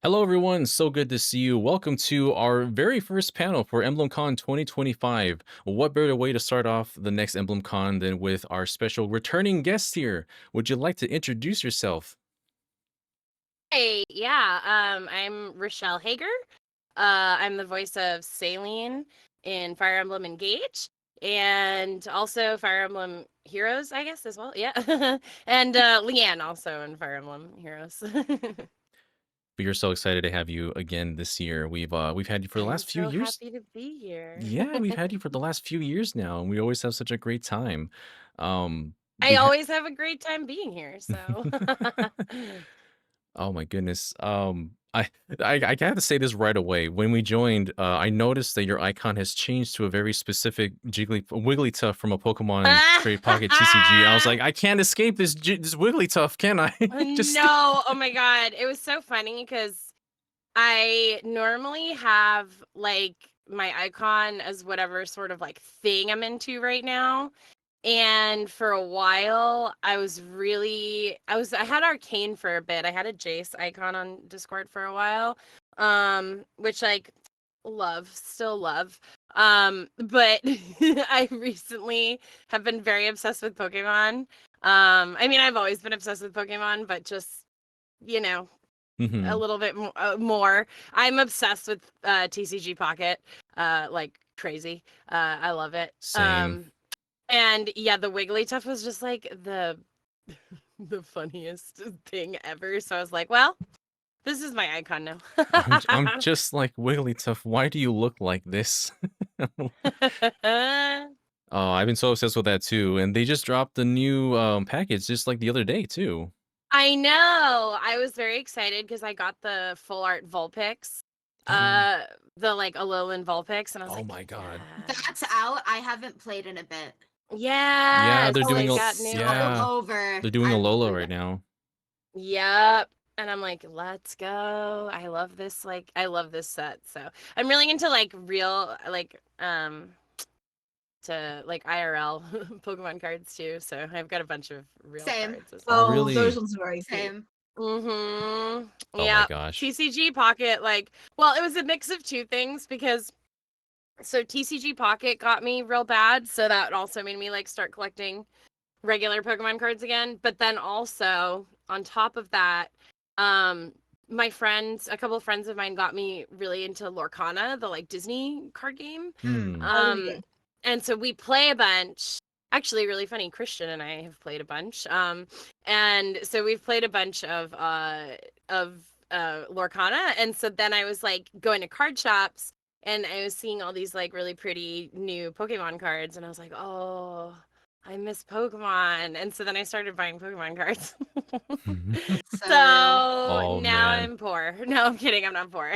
Hello, everyone. So good to see you. Welcome to our very first panel for EmblemCon 2025. What better way to start off the next EmblemCon than with our special returning guest here? Would you like to introduce yourself? Hey, yeah, I'm Rachelle Heger. I'm the voice of Saline in Fire Emblem Engage, and also Fire Emblem Heroes, I guess, as well. Yeah, and Leanne also in Fire Emblem Heroes. We are so excited to have you again this year. We've had you for the I'm last few so years. happy to be here. Yeah, we've had you for the last few years now, and we always have such a great time. Um, I we ha- always have a great time being here, so. Oh my goodness. I have to say this right away. When we joined, I noticed that your icon has changed to a very specific Wigglytuff from a Pokemon Trade Pocket TCG. I was like, I can't escape this Wigglytuff, can I? Just No, oh my God. It was so funny because I normally have like my icon as whatever sort of like thing I'm into right now. And for a while, I had Arcane for a bit. I had a Jace icon on Discord for a while. Which like still love. But I recently have been very obsessed with Pokemon. I mean, I've always been obsessed with Pokemon, but just, you know, a Mhm. little bit more. I'm obsessed with TCG Pocket, like crazy. I love it. Same. And yeah, the Wigglytuff was just like the funniest thing ever. So I was like, well, this is my icon now. I'm just like Wigglytuff. Why do you look like this? Oh, I've been so obsessed with that too. And they just dropped the new package just like the other day too. I know. I was very excited because I got the full art Vulpix, uh, the like Alolan Vulpix, and I was Oh like, my god. That's yes, out. I haven't played in a bit. Yeah, yes, they're Oh, doing they it's a got so new. yeah, over. they're doing I a will Lola play right that. now. Yep. And I'm like, let's go. I love this. Like, I love this set. So I'm really into like real, like, to like IRL Pokemon cards too. So I've got a bunch of real Same. cards as Oh well. Oh, those really? ones are very cute. Same. Mm-hmm. Oh my Yeah. gosh. TCG Pocket, like, well, it was a mix of two things because so TCG Pocket got me real bad. So that also made me like start collecting regular Pokemon cards again. But then also on top of that, um, a couple of friends of mine got me really into Lorcana, the like Disney card game. Hmm. Oh yeah. And so we play a bunch. Actually, really funny. Christian and I have played a bunch. And so we've played a bunch of Lorcana. And so then I was like going to card shops and I was seeing all these like really pretty new Pokemon cards, and I was like, oh, I miss Pokemon. And so then I started buying Pokemon cards. That's so real. So Oh now man. I'm poor. No, I'm kidding. I'm not poor.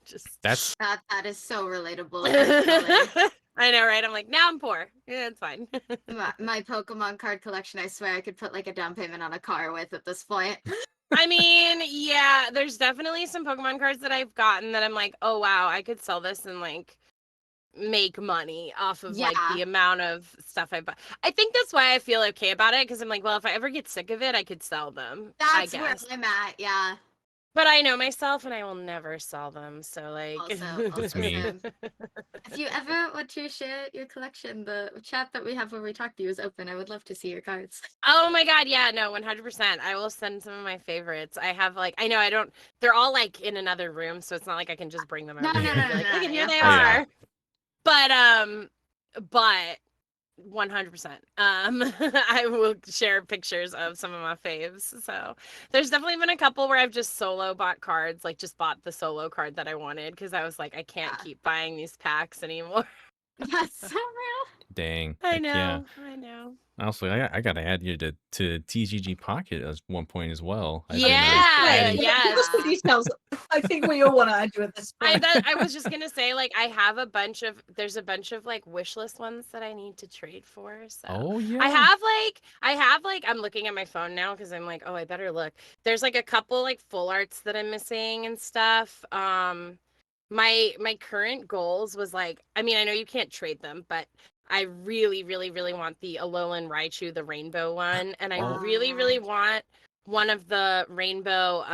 Just That's That is so relatable. Actually, I know, right? I'm like, now I'm poor. Yeah, it's fine. my Pokemon card collection. I swear I could put like a down payment on a car with at this point. I mean, yeah, there's definitely some Pokemon cards that I've gotten that I'm like, oh wow, I could sell this and like make money off of like Yeah, the amount of stuff I buy. I think that's why I feel okay about it, because I'm like, well, if I ever get sick of it, I could sell them, I that's where guess. I'm at. Yeah. But I know myself and I will never sell them. So like that's Also me. same. If you ever want to share your collection, the chat that we have where we talk to you is open. I would love to see your cards. Oh my God, yeah, no, 100%. I will send some of my favorites. I have like I know I don't they're all like in another room, so it's not like I can just bring them No, over no, here no, and be no, like, no, look no. at here Yeah, of they Oh course yeah. not. are. But 100%. I will share pictures of some of my faves. So there's definitely been a couple where I've just solo bought cards, like just bought the solo card that I wanted because I was like, I can't Yeah. keep buying these packs anymore. That's so real. Dang. I Heck yeah. know, I know. Honestly, I gotta add you to TGG Pocket at one point as well. I've been Yeah, adding. Wait, give us the yes. details. I think we all want to add you at this point. I was just gonna say, like, there's a bunch of like wish list ones that I need to trade for. So Oh I yeah. have like I'm looking at my phone now because I'm like, oh, I better look. There's like a couple like full arts that I'm missing and stuff. My current goals was like, I mean, I know you can't trade them, but I really, really, really want the Alolan Raichu, the rainbow one, and I Oh really, Yeah. really want one of the rainbow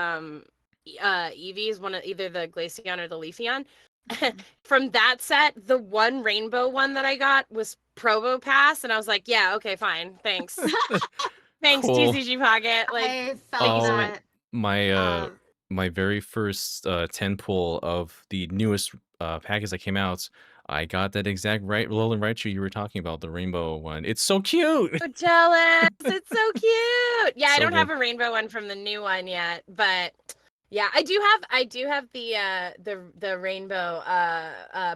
Eevees, one of either the Glaceon or the Leafeon. Mhm. From that set, the one rainbow one that I got was Probo Pass, and I was like, yeah, okay, fine, thanks. Thanks, Cool. TCG Pocket. Like, I thank felt you so much. Oh, that. my Um, my very first 10 pull of the newest package that came out, I got that exact Roland Raichu you were talking about, the rainbow one. It's so cute. So jealous. It's so cute. Yeah, I So don't have good. a rainbow one from the new one yet, but yeah, I do have the rainbow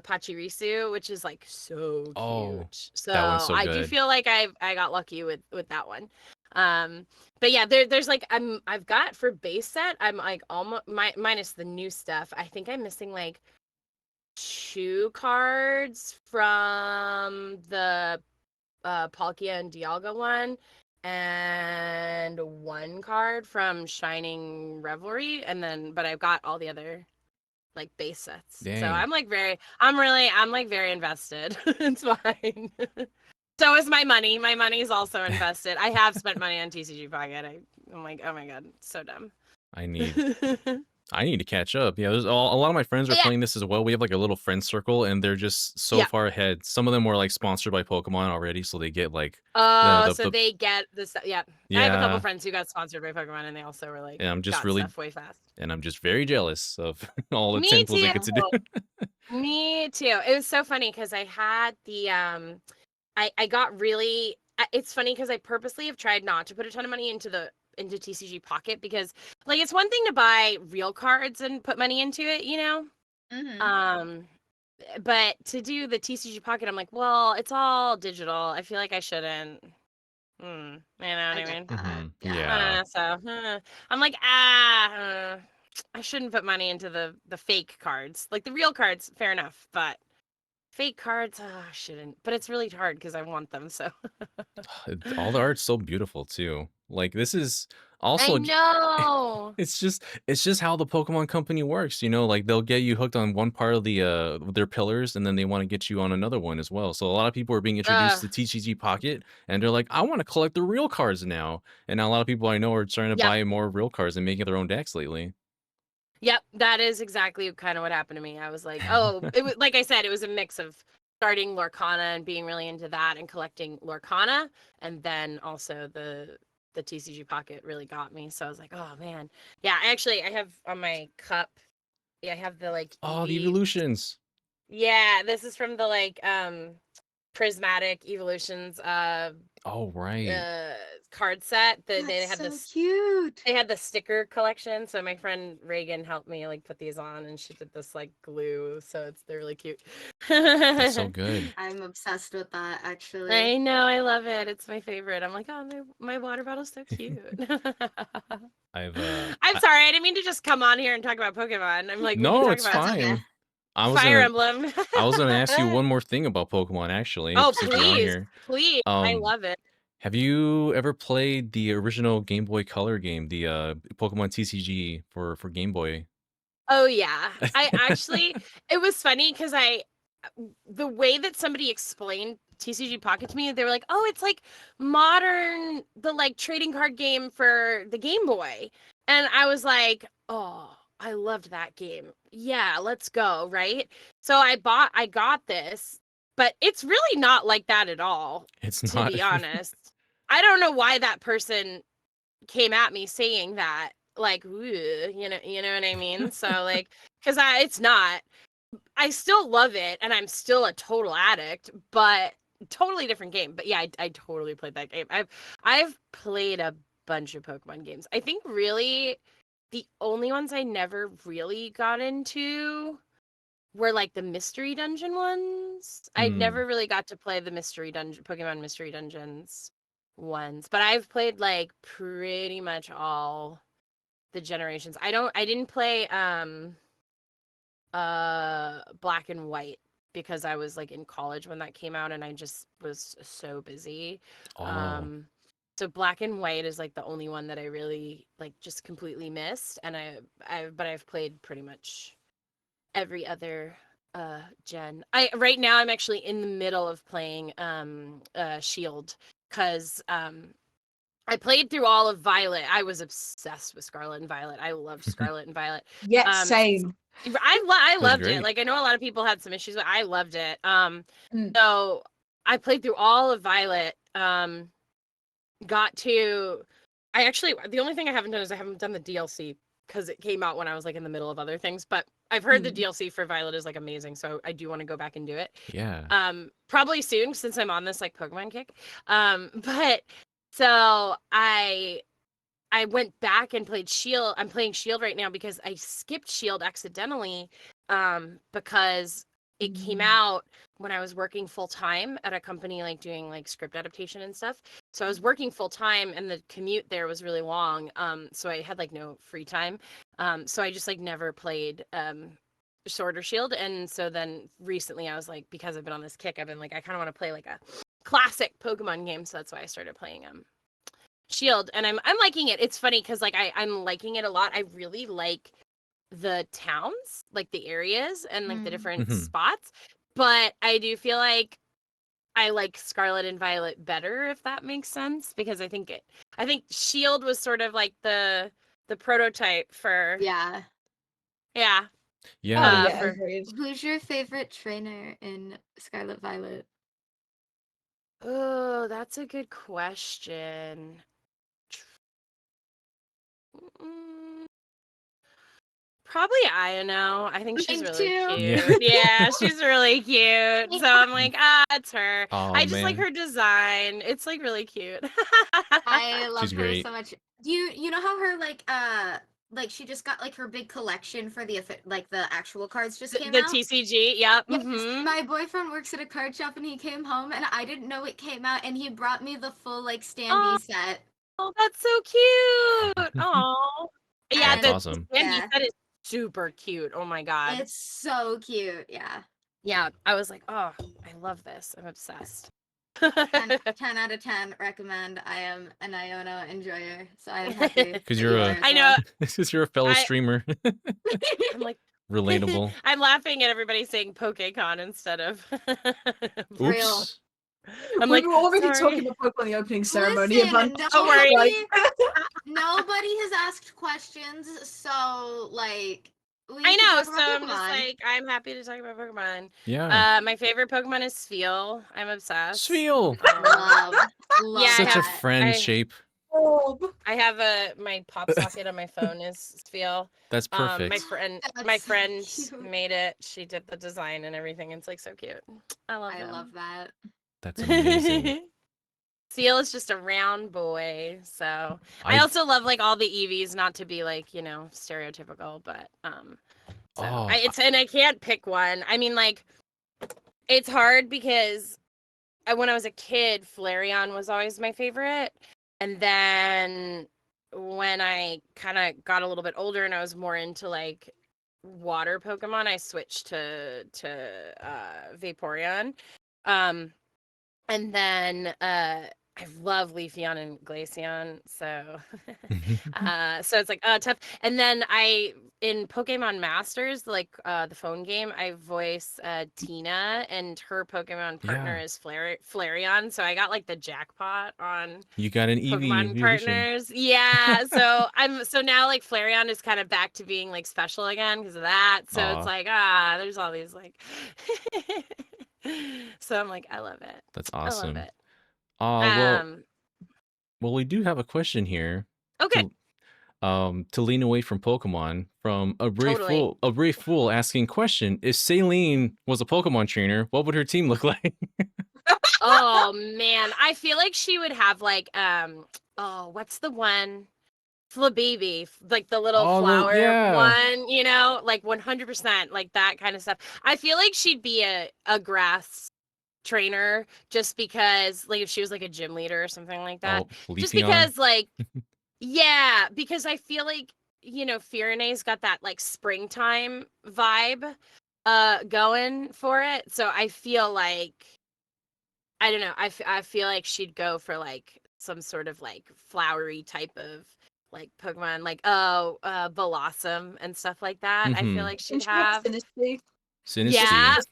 Pachirisu, which is like so Oh, cute. So that one's so I do good. feel like I got lucky with that one. But yeah, there's like I've got for base set, I'm like almost minus the new stuff. I think I'm missing like 2 cards from the Palkia and Dialga one, and 1 card from Shining Revelry, and then but I've got all the other like base sets. So Dang. I'm like very invested. It's fine. So is my money. My money is also invested. I have spent money on TCG Pocket. I'm like, oh my god, so dumb. I need I need to catch up. Yeah, there's a lot of my friends are Yeah, playing this as well. We have like a little friend circle, and they're just so yeah. far ahead. Some of them were like sponsored by Pokemon already, so they get like Oh, so the they get this. Yeah, I have a couple yeah. friends who got sponsored by Pokemon, and they also were like And I'm just got really stuff way fast. and I'm just very jealous of all the Me temples they too. get to do. Me too. It was so funny because I had the I got really it's funny because I purposely have tried not to put a ton of money into TCG Pocket because like it's one thing to buy real cards and put money into it, you know? mhm. But to do the TCG Pocket, I'm like, well, it's all digital. I feel like I shouldn't. You know what I I get mean? that. Yeah. Yeah. I'm like, I shouldn't put money into the fake cards. Like the real cards, fair enough, but fake cards, I shouldn't. But it's really hard because I want them. So All the art's so beautiful too. Like this is I also know. it's just how the Pokemon company works, you know, like they'll get you hooked on one part of the their pillars and then they want to get you on another one as well. So a lot of people are being introduced Uh, to TCG Pocket and they're like, I want to collect the real cards now. And now a lot of people I know are trying to yep, buy more real cards and making their own decks lately. yep. That is exactly kind of what happened to me. I was like, oh, it was like I said, it was a mix of starting Lorcana and being really into that and collecting Lorcana, and then also the TCG Pocket really got me. So I was like, oh man, yeah. I have on my cup. Yeah, I have the like Oh, the Eevee. evolutions. Yeah, this is from the like prismatic evolutions Oh, right. card set. They That's had so this cute. they had the sticker collection. So my friend Reagan helped me like put these on, and she did this like glue. So they're really cute. That's so good. I'm obsessed with that actually. I know, I love it. It's my favorite. I'm like, oh, my water bottle's so cute. I've I'm sorry, I didn't mean to just come on here and talk about Pokemon. I'm like, we can no, talk it's about That's okay. fine. I was Fire gonna Emblem. I was gonna ask you one more thing about Pokemon actually, Oh, since you're on please, here. please. I Um, love it. have you ever played the original Game Boy Color game, the Pokemon TCG for Game Boy? Oh yeah. I actually it was funny because the way that somebody explained TCG Pocket to me, they were like, "Oh, it's like modern the like trading card game for the Game Boy." And I was like, "Oh, I loved that game. Yeah, let's go, right?" So I got this, but it's really not like that at all, It's to not. be honest. I don't know why that person came at me saying that like, "Ooh," you know what I mean? So like cuz it's not I still love it and I'm still a total addict, but totally different game. But yeah, I totally played that game. I've played a bunch of Pokemon games. I think really the only ones I never really got into were like the mystery dungeon ones. I Hmm. never really got to play the mystery dungeon Pokemon mystery dungeons ones, but I've played like pretty much all the generations. I didn't play Black and White because I was like in college when that came out and I just was so busy. Oh, Um so Black and White is like the only one that I really like just completely missed, and but I've played pretty much every other gen. I right now I'm actually in the middle of playing Shield cuz I played through all of Violet. I was obsessed with Scarlet and Violet. I loved Scarlet and Violet. Yeah, same. I That's loved it. great. Like, I know a lot of people had some issues, but I loved it. Mm. So I played through all of Violet. Got to, the only thing I haven't done is I haven't done the DLC because it came out when I was like in the middle of other things. But I've heard the DLC for Violet is like amazing, so I do want to go back and do it. Yeah. Probably soon since I'm on this like Pokemon kick. But so I went back and played Shield. I'm playing Shield right now because I skipped Shield accidentally because it came out when I was working full time at a company like doing like script adaptation and stuff. So I was working full time and the commute there was really long. So I had like no free time. So I just like never played Sword or Shield. And so then recently I was like, because I've been on this kick, I've been like, I kind of want to play like a classic Pokemon game. So that's why I started playing Shield, and I'm liking it. It's funny because like I'm liking it a lot. I really like the towns, like the areas and like the different Mhm. spots. But I do feel like I like Scarlet and Violet better, if that makes sense, because I think Shield was sort of like the prototype for Yeah. yeah. Oh Yeah. yeah, For agreed. Who's your favorite trainer in Scarlet Violet? oh, that's a good question. Mm, Probably Ino. I think she's Mine really too. Yeah. cute. Yeah, she's really cute. So I'm like, it's her. Oh I just like man. her design. It's like really cute. I love She's her great. so much. Do you know how her like she just got like her big collection for like the actual cards just came The out? TCG. Yep. Yes, Mm-hmm. my boyfriend works at a card shop and he came home and I didn't know it came out and he brought me the full like Oh, standee set. that's so cute. Oh. Yeah, That's And the awesome. Sandy yeah, set is super cute. Oh my god. it's so cute. Yeah. Yeah, I was like, oh, I love this. I'm obsessed. 10 out of 10 recommend. I am an Iona enjoyer, so I am happy that Because you you're are a as I well. know. this is you're a fellow I streamer. I'm like Relatable. I'm laughing at everybody saying PokeCon instead of Real. Oops. I'm We like, were already talking sorry. about Pokemon in the opening ceremony a Listen, bunch. Don't worry. Like, nobody has asked questions, so like we I can know, talk so about I'm just Pokemon. like, I'm happy to talk about Pokemon. Yeah. My favorite Pokemon is Spheal. I'm obsessed. Sfeel. Love, Yeah, love Such a that. friend shape. oh, I have my pop socket on my phone is Spheal. That's My perfect. friend That's so cute. made it. She did the design and everything. It's like so cute. I love I them. love that. That's amazing. Seal is just a round boy, so I I also love like all the EVs, not to be like, stereotypical, but so oh and I can't pick one. I mean, like, it's hard because when I was a kid, Flareon was always my favorite, and then when I kind of got a little bit older and I was more into like water Pokemon, I switched to Vaporeon. And then I love Leafeon and Glaceon, so so it's like tough. And then in Pokemon Masters, like the phone game, I voice Tina, and her Pokemon partner yeah. is Flareon. So I got like the jackpot on You got an Pokemon Eevee edition. partners. Yeah. So now like Flareon is kind of back to being like special again because of that. So it's Aw, like there's all these like so I'm like, I love it. that's I love awesome. it. Well, Um we do have a question here okay, to lean away from Pokemon from totally. A brave fool asking question, if Saline was a Pokemon trainer, what would her team look like? Oh man, I feel like she would have like what's the one? Flababy, like the little Oh, flower yeah. one, like 100%, like that kind of stuff. I feel like she'd be a grass trainer just because, like, if she was like a gym leader or something like that. Oh, Just Leafeon. because, like, yeah, because I feel like, Fiorene's got that like springtime vibe going for it. So I feel like I don't know. I feel like she'd go for like some sort of like flowery type of like Pokemon, like Blossom and stuff like that. I feel Mm-hmm. like and she'd she have have. Sinistry. Synesty Yeah. has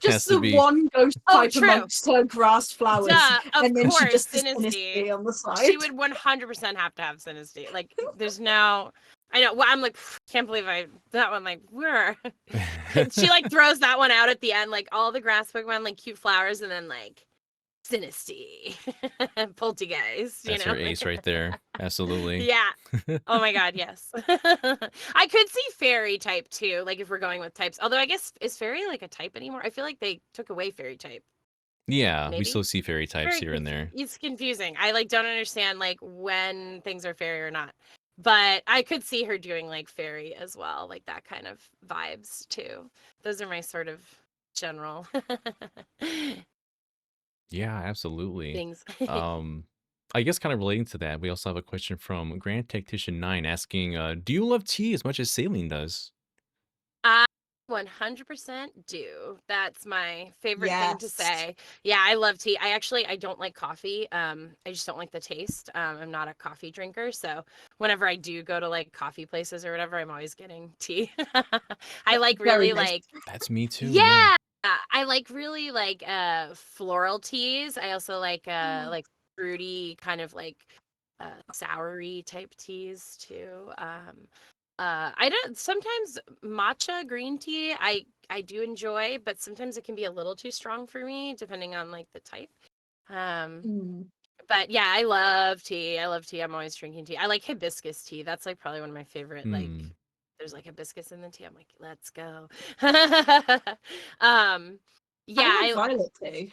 Just to the be. one ghost Oh, type true. amongst her grass flowers, Duh, of and then she course, just has Synesty. Synesty on the side. She would 100% have to have Synesty. Like, there's no. I know. Well, I'm like, can't believe that one. Like, where? She like throws that one out at the end, like all the grass Pokemon, like cute flowers, and then like Synesty, Poltergeist. That's her ace right there. Absolutely. Yeah. Oh my god, yes. I could see fairy type too, like if we're going with types. Although I guess is fairy like a type anymore? I feel like they took away fairy type. Yeah, we Maybe. still see fairy types Very here and there. It's confusing. I like don't understand like when things are fairy or not. But I could see her doing like fairy as well, like that kind of vibes too. Those are my sort of general Yeah, absolutely. things. I guess kind of relating to that, we also have a question from Grand Tactician 9 asking, do you love tea as much as Saline does? I 100% do. That's my favorite thing to Yes. say. Yeah, I love tea. I don't like coffee. I just don't like the taste. I'm not a coffee drinker, so whenever I do go to like coffee places or whatever, I'm always getting tea. I like Very really nice. like That's me too. yeah. I like really like floral teas. I also like fruity kind of like soury type teas too. I don't sometimes matcha green tea I do enjoy, but sometimes it can be a little too strong for me depending on like the type. Um Mm. but yeah, I love tea. I love tea. I'm always drinking tea. I like hibiscus tea. That's like probably one of my favorite like Hmm. there's like hibiscus in the tea. I'm like, let's go. Yeah, I had violet tea.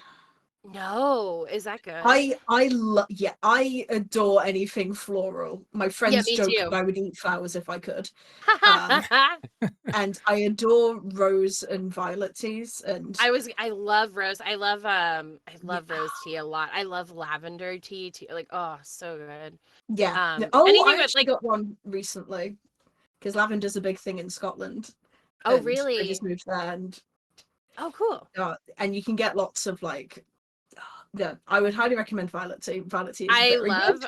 no, is that good? I adore anything floral. My Yeah, friends me joke too. that I would eat flowers if I could. And I adore rose and violet teas, and I love rose. I love Yeah. rose tea a lot. I love lavender tea too. Like, oh, so good. yeah. Oh, Anything I with actually like got one recently because lavender's a big thing in Scotland, oh and I really? just moved there, Oh cool. and you can get lots of like, yeah. I would highly recommend violet tea. Violet tea is I very good.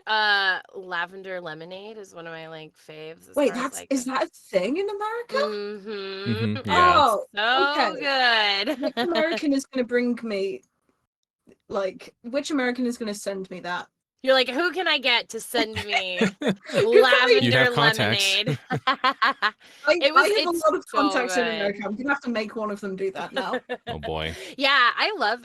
love lavender lemonade is one of my like faves as Wait, far as like is that a thing in America? mm-hmm. Yeah. It's Oh, so okay. Which good. American is going to bring me, like, which American is going to send me that? You're like, who can I get to send me Who can I- You lavender have contacts. lemonade? I have a It's lot of so contacts in America. good. I'm going to have to make one of them do that now. Oh boy. Yeah, I love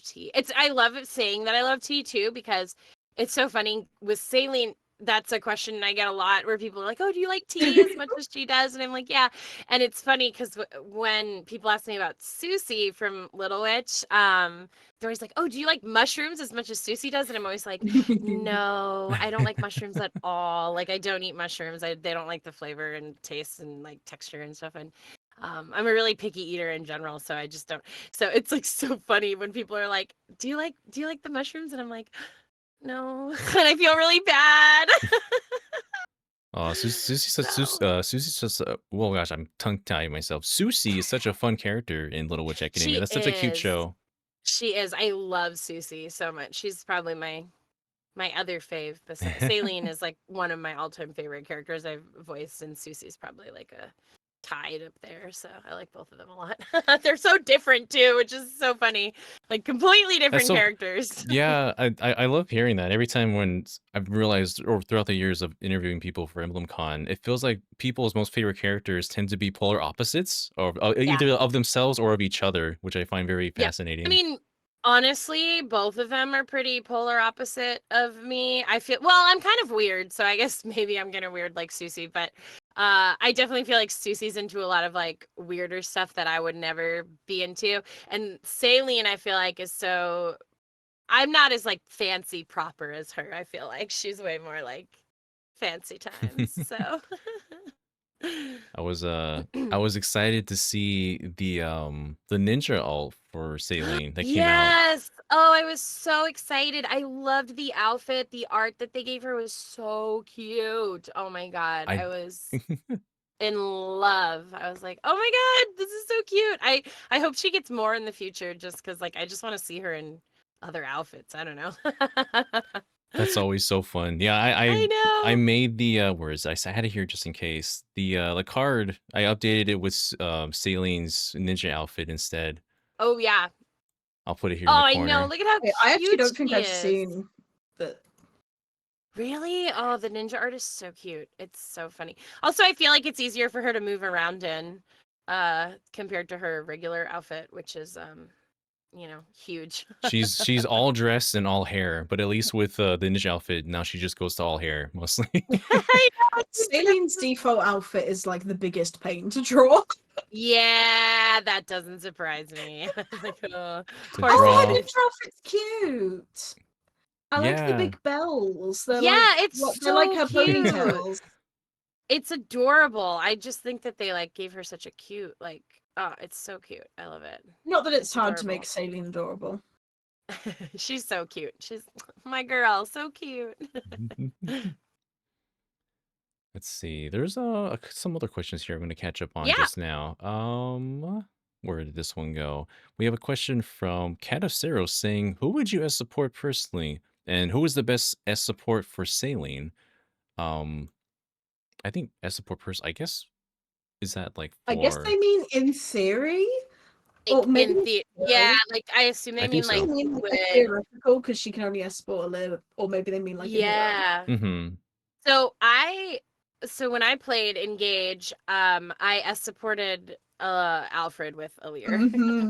tea. I love saying that I love tea too because it's so funny with saline. That's a question I get a lot where people are like, "Oh, do you like tea as much as she does?" And I'm like, "Yeah." And it's funny because when people ask me about Susie from Little Witch, they're always like, "Oh, do you like mushrooms as much as Susie does?" And I'm always like, "No, I don't like mushrooms at all. Like, I don't eat mushrooms. They don't like the flavor and taste and like texture and stuff." And I'm a really picky eater in general, so I just don't. So it's like so funny when people are like, do you like the mushrooms?" And I'm like, "No," and I feel really bad. Oh, So Susie's just, well, gosh, I'm tongue-tying myself. Susie is such a fun character in Little Witch Academia. she That's such a cute is. show. She is. I love Susie so much. She's probably my other fave. Saline is like one of my all-time favorite characters I've voiced, and Susie's probably like a tied up there. So I like both of them a lot. They're so different too, which is so funny. Like completely That's different so characters. yeah, I love hearing that. Every time when I've realized or throughout the years of interviewing people for EmblemCon, it feels like people's most favorite characters tend to be polar opposites of Yeah. either of themselves or of each other, which I find very Yeah. I fascinating. mean, honestly, both of them are pretty polar opposite of me. I feel well, I'm kind of weird, so I guess maybe I'm gonna weird like Susie, but I definitely feel like Susie's into a lot of like weirder stuff that I would never be into. And Saline, I feel like is so I'm not as like fancy proper as her. I feel like she's way more like fancy times. So I was excited to see the ninja alt for Saline that came out. Yes. Oh, I was so excited. I loved the outfit. The art that they gave her was so cute. Oh my God. I I was in love. I was like, "Oh my God, this is so cute." I hope she gets more in the future just cuz like I just want to see her in other outfits. I don't know. That's always so fun. Yeah, I I know. made the where is I had it here just in case. The card, I updated it with Celine's ninja outfit instead. Oh yeah. I'll put it here Oh, in the I know. corner. Look at how I actually cute don't think she I've is. seen that. Really? Oh, the ninja art is so cute. It's so funny. Also, I feel like it's easier for her to move around in, compared to her regular outfit, which is huge. She's all dressed and all hair, but at least with the ninja outfit, now she just goes to all hair mostly. I know. Celine's default outfit is like the biggest pain to draw. Yeah, that doesn't surprise me. Like, To poor Oh, her draw. Celine. ninja outfit's cute. I like the Yeah. big bells. They're Yeah, like it's they're like so her cute. ponytails. It's adorable. I just think that they like gave her such a cute, like, oh, it's so cute. I love it. Not that it's It's hard to adorable. make Celine adorable. She's so cute. She's my girl, so cute. Let's see. There's some other questions here I'm going to catch up on Yeah. just now. Where did this one go? We have a question from Cat of Cero saying, "Who would you as support personally, and who is the best as support for Saline?" Um, I think as support person. I guess is that like I guess for? they mean in theory, or Like maybe in the yeah, no. like I assume they I think mean They like so. mean like a with theoretical because she can only escort a little, or maybe they mean like in real life. yeah. Mm-hmm. So when I played Engage, I supported Alfred with Alir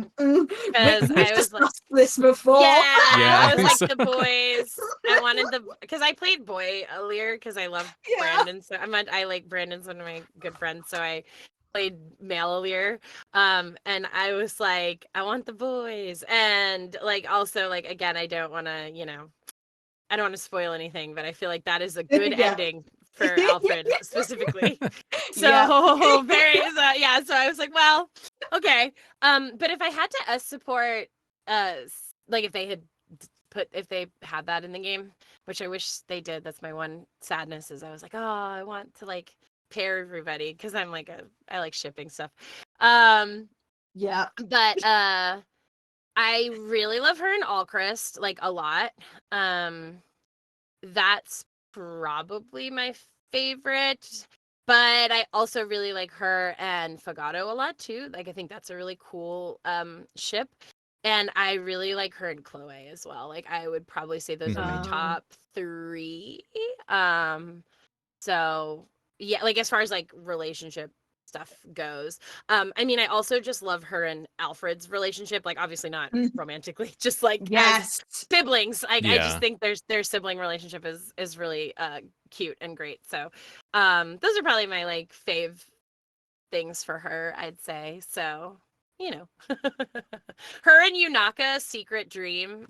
because We've I was like, discussed this before. yeah, Yeah, I I was think like so. the boys. I wanted because I played boy Alir because I love Yeah. Brandon. So I like Brandon's one of my good friends. So I played male Alir. And I was like, I want the boys, and like also like again, I don't want to I don't want to spoil anything, but I feel like that is a good Yeah. ending for Alfred specifically. Yeah. So yeah, so I was like, well, okay. But if I had to support like if they had that in the game, which I wish they did, that's my one sadness is I was like, oh, I want to like pair everybody because I like shipping stuff. Yeah. But I really love her in Allcrest, like a lot. That's probably my favorite. But I also really like her and Fagato a lot too. Like I think that's a really cool ship. And I really like her and Chloe as well. Like I would probably say those are my Mm-hmm. top 3. So yeah, like as far as like relationship stuff goes. I mean I also just love her and Alfred's relationship, like obviously not Mhm. romantically, just like as Yes. siblings. Like I just Yeah. think their sibling relationship is really cute and great. So those are probably my like fave things for her, I'd say. So her and Yunaka secret dream.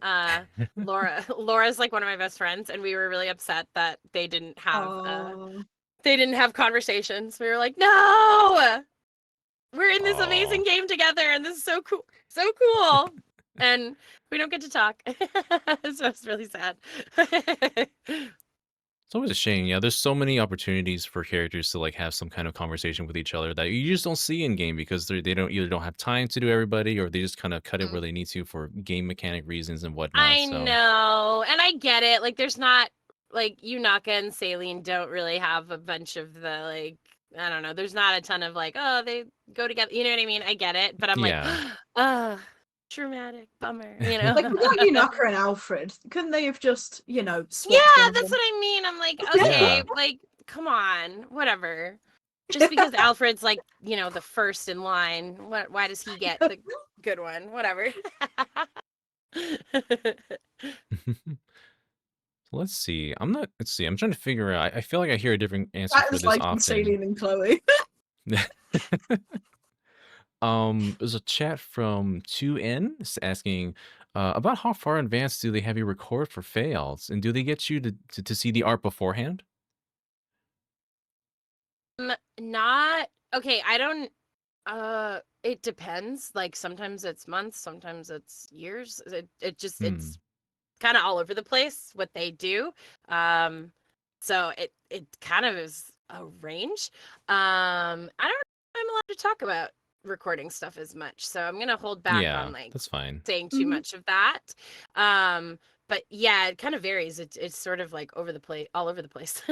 Laura's like one of my best friends, and we were really upset that Oh. they didn't have conversations. We were like, no, we're in this Oh, amazing game together, and this is so cool, so cool. And we don't get to talk. So it's really sad. it's always a shame. Yeah, there's so many opportunities for characters to like have some kind of conversation with each other that you just don't see in game because they don't either don't have time to do everybody or they just kind of cut it where they need to for game mechanic reasons and whatnot. I So know, and I get it. Like, there's not like Yunaka and Saline don't really have a bunch of the like. I don't know. There's not a ton of like, oh, they go together. You know what I mean? I get it, but I'm like, yeah. traumatic, bummer. Like without Yunaka and Alfred, couldn't they have just, swapped Yeah, in that's them? what I mean. I'm like, Yeah. okay, like, come on, whatever. Just because Alfred's like, the first in line, why does he get the good one? Whatever. Let's see. Let's see. I'm trying to figure out. I feel like I hear a different answer That for is this like often. Celine and Chloe. There's a chat from 2N asking about how far in advance do they have you record for fails, and do they get you to see the art beforehand? Not okay. I don't. It depends. Like sometimes it's months, sometimes it's years. Hmm. It's kind of all over the place what they do. Um, so it kind of is a range. I don't know if I'm allowed to talk about recording stuff as much, so I'm gonna hold back on Yeah, like that's fine. saying too Mhm. much of that. Um, But yeah, it kind of varies. It's sort of like over the place, all over the place.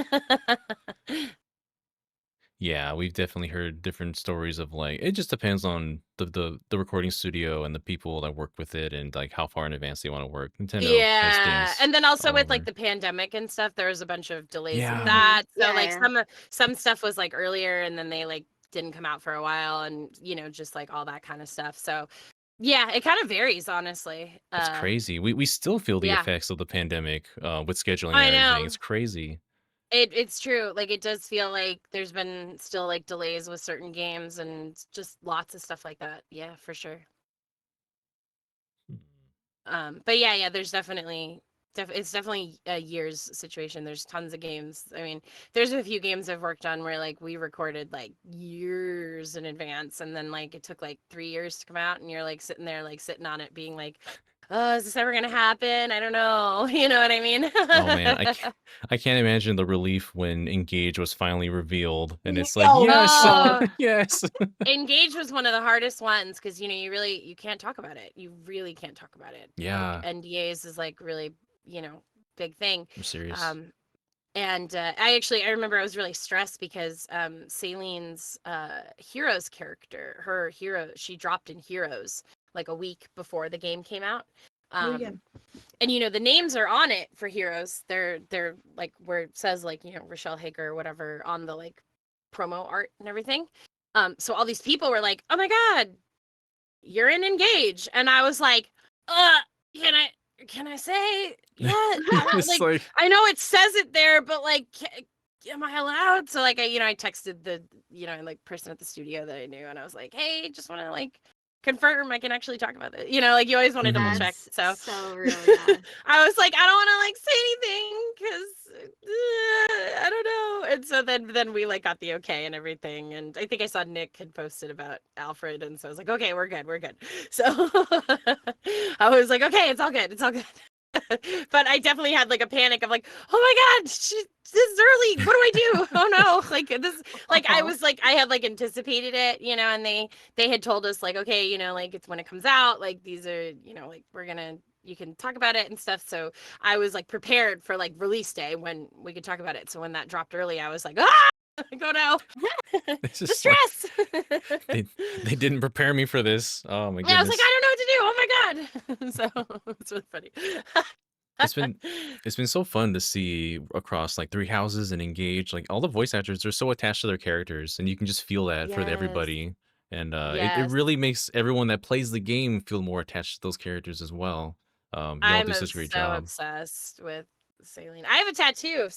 Yeah, we've definitely heard different stories of like it just depends on the recording studio and the people that work with it and like how far in advance they want to work. Nintendo has Yeah, things and then also all with like over. the pandemic and stuff, there was a bunch of delays with Yeah. that. So Yeah, like yeah. some stuff was like earlier, and then they like didn't come out for a while, and just like all that kind of stuff. So yeah, it kind of varies, honestly. It's crazy. We still feel the Yeah, effects of the pandemic with scheduling and I everything. know. It's crazy. It's true. Like it does feel like there's been still like delays with certain games and just lots of stuff like that. Yeah, for sure. But yeah, there's definitely it's definitely a year's situation. There's tons of games. I mean, there's a few games I've worked on where like we recorded like years in advance, and then like it took like 3 years to come out, and you're like sitting there like sitting on it being like, oh, is this ever gonna happen? I don't know. You know what I mean? Oh man, I can't imagine the relief when Engage was finally revealed and it's like, Oh, yes, Oh, yes. Engage was one of the hardest ones because you can't talk about it. You really can't talk about it. Like Yeah, NDAs is like really big thing. I'm serious. Um, and I remember I was really stressed because Celine's Heroes character, her hero, she dropped in Heroes like a week before the game came out. oh yeah. And the names are on it for Heroes. They're like where it says like Rachelle Heger or whatever on the like promo art and everything. So all these people were like, "Oh my god, you're in Engage," and I was like, can I say yeah?" It's Like like, I know it says it there, but like, am I allowed? So like I texted the like person at the studio that I knew, and I was like, "Hey, just want to like confirm I can actually talk about it." Like you always want to double mhm. check. That's So so real, yeah. I was like, I don't want to like say anything because I don't know. And so then we like got the okay and everything. And I think I saw Nick had posted about Alfred, and so I was like, okay, we're good. So I was like, okay, it's all good. But I definitely had like a panic of like, oh my god, this is early. What do I do? Oh no, like this, like I was like, I had like anticipated it, and they had told us like, okay, like it's when it comes out, like these are, like you can talk about it and stuff. So I was like prepared for like release day when we could talk about it. So when that dropped early, I was like, go no, It's the just like stress. they didn't prepare me for this. Oh my Yeah, I was like, goodness. I don't know what to do. Oh my god. So it's really funny. It's been it's been so fun to see across like Three Houses and Engage, like all the voice actors are so attached to their characters, and you can just feel that for Yes. everybody. And it Yes. really makes everyone that plays the game feel more attached to those characters as well. You all I'm do such a great so job. obsessed with Saline. I have a tattoo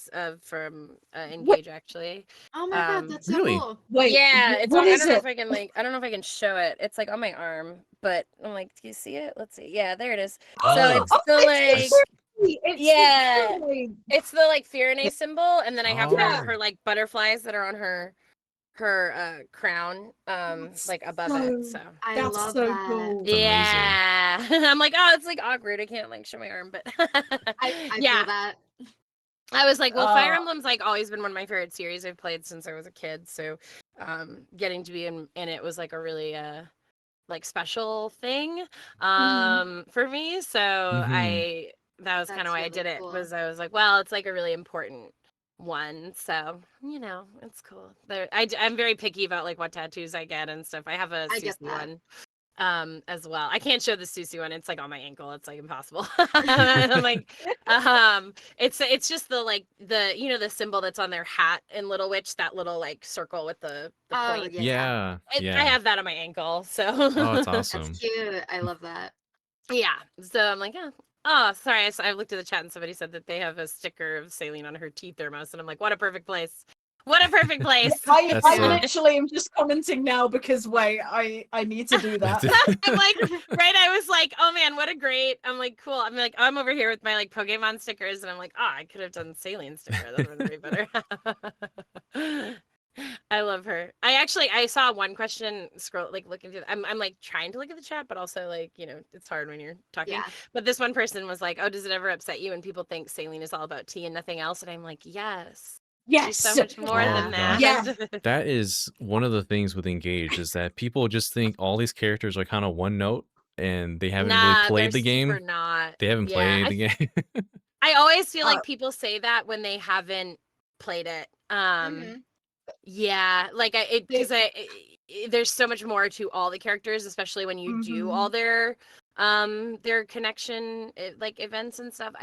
from Wait, Engage actually. Oh my god, that's so Really? cool. wait. Yeah, it's What on. I is don't know it? if I can like. I don't know if I can show it. It's like on my arm, but I'm like, do you see it? Let's see. Yeah, there it is. So Oh, it's Oh, the it's like, pretty. It's yeah, pretty. it's the like Firenze symbol, and then I have Yeah. her like butterflies that are on her crown That's like above it. so So I that's love so that. cool. it's amazing. yeah, I'm like, oh, it's like awkward. I can't like show my arm, but I yeah. feel that. I was like, well, Fire Uh, Emblem's like always been one of my favorite series I've played since I was a kid. So, getting to be in it was like a really like special thing for me. So Hmm. that was kind of That's why I really did it. cool. Was I was like, well, it's like a really important one. So it's cool. I'm very picky about like what tattoos I get and stuff. I have a I get Susie that. one as well. I can't show the Susie one. It's like on my ankle. It's like impossible. I'm like, it's just the like the symbol that's on their hat in Little Witch, that little like circle with the Oh point. yeah. Yeah, I yeah. have that on my ankle. Oh, it's So That's awesome. cute. I love that. yeah. So I'm like, oh, sorry. I looked at the chat and somebody said that they have a sticker of Saline on her tea thermos, and I'm like, what a perfect place. What a perfect place. I That's I so. literally am just commenting now because wait, I need to do that. I'm like, right? I was like, oh man, what a great. I'm like, cool. I'm like, I'm over here with my like Pokemon stickers, and I'm like, I could have done Saline sticker. That would have been way better. I love her. I saw one question scroll like looking through. I'm like trying to look at the chat, but also like it's hard when you're talking. Yeah. But this one person was like, "Oh, does it ever upset you when people think Saline is all about tea and nothing else?" And I'm like, "Yes, she's so Yes. much more Oh than my that." gosh. Yeah. That is one of the things with Engage is that people just think all these characters are kind of one note, and they haven't really Nah, they're played the super game. not. They haven't Yeah, played the game. I always feel Uh, like people say that when they haven't played it. Mhm. Yeah, like They- because there's so much more to all the characters, especially when you do all their connection like events and stuff.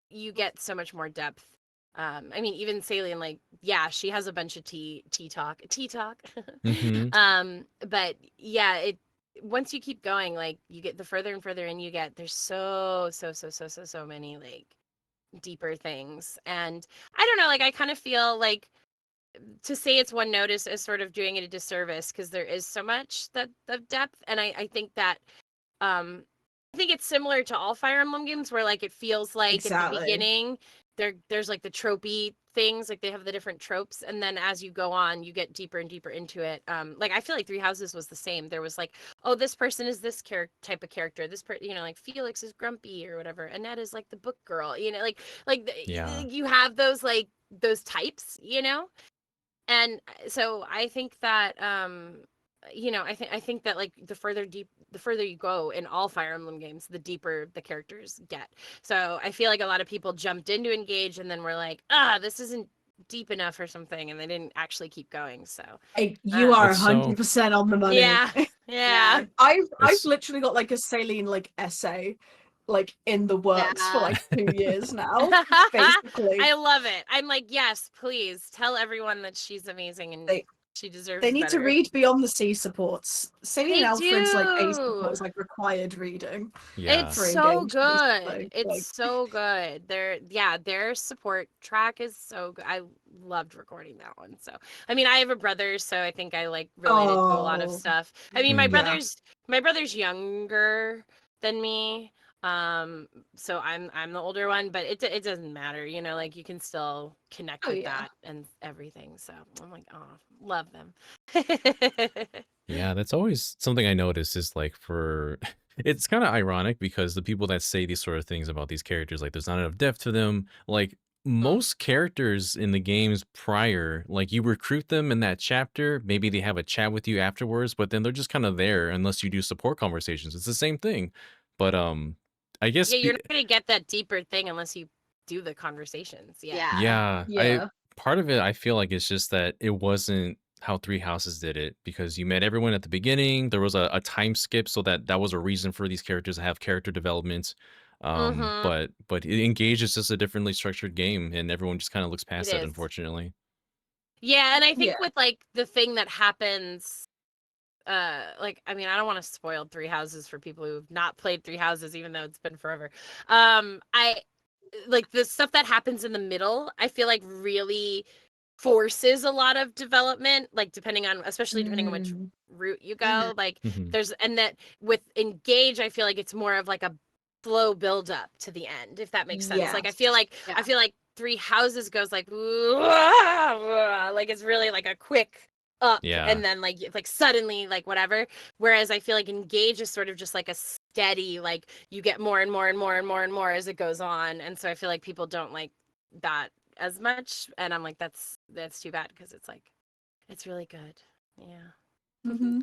You get so much more depth. I mean, even Salient, like, yeah, she has a bunch of tea talk. hmm But yeah, it once you keep going, like, you get the further and further in you get, there's so many like deeper things. And I don't know, like, I kind of feel like to say it's one note is sort of doing it a disservice because there is so much that of depth. And I think that um I think it's similar to all Fire Emblem games where like it feels like at the Exactly. beginning there's like the tropey things, like they have the different tropes, and then as you go on you get deeper and deeper into it. Like I feel like Three Houses was the same. There was like, oh, this person is this type of character, you know, like Felix is grumpy or whatever, Annette is like the book girl, you know, Yeah. you have those like those types, you know. And so I think that you know, I think that like the further you go in all Fire Emblem games, the deeper the characters get. So I feel like a lot of people jumped into Engage and then were like, this isn't deep enough or something, and they didn't actually keep going. So You are It's so 100% on the money. yeah. Yeah. I've it's literally got like a saline like essay like in the works for Yeah. like 2 years now, basically. I love it. I'm like, yes, please tell everyone that she's amazing and They she deserves they need to better. read Beyond the Sea supports. Saline They Alfred's like A do. support is like required reading yeah. It's for so Engage, good. basically. It's Like, so good. Their support track is so good. I loved recording that one. So, I mean, I have a brother, so I think I like related to a lot of oh, stuff. I mean, Mm. my brother's younger than me. So I'm the older one, but it doesn't matter, you know, like you can still connect oh with yeah. that and everything. So, I'm like, oh, love them. Yeah, that's always something I notice is like for it's kind of ironic because the people that say these sort of things about these characters, like there's not enough depth to them, like most characters in the games prior, like you recruit them in that chapter, maybe they have a chat with you afterwards, but then they're just kind of there unless you do support conversations. It's the same thing. But I guess Yeah, you're not gonna get that deeper thing unless you do the conversations. Yeah. yeah, I Yeah. part of it I feel like it's just that it wasn't how Three Houses did it because you met everyone at the beginning. There was a time skip, so that was a reason for these characters to have character development. Mm-hmm. But Engage is just a differently structured game, and everyone just kind of looks It past that, is. unfortunately. Yeah, and I think Yeah. with like the thing that happens, like I mean, I don't want to spoil Three Houses for people who've not played Three Houses, even though it's been forever. I like the stuff that happens in the middle, I feel like really forces a lot of development, like especially depending on which Mm. route you Mhm. go. Like hmm and that with Engage, I feel like it's more of like a slow build up to the end, if that makes sense. Like Yes. Yeah. I feel like Three Houses goes like like it's really like a quick up Yeah, and then like suddenly like whatever. Whereas I feel like Engage is sort of just like a steady, like you get more and more and more and more and more as it goes on. And so I feel like people don't like that as much. And I'm like, that's too bad because it's like it's really good. Yeah. Mm-hmm.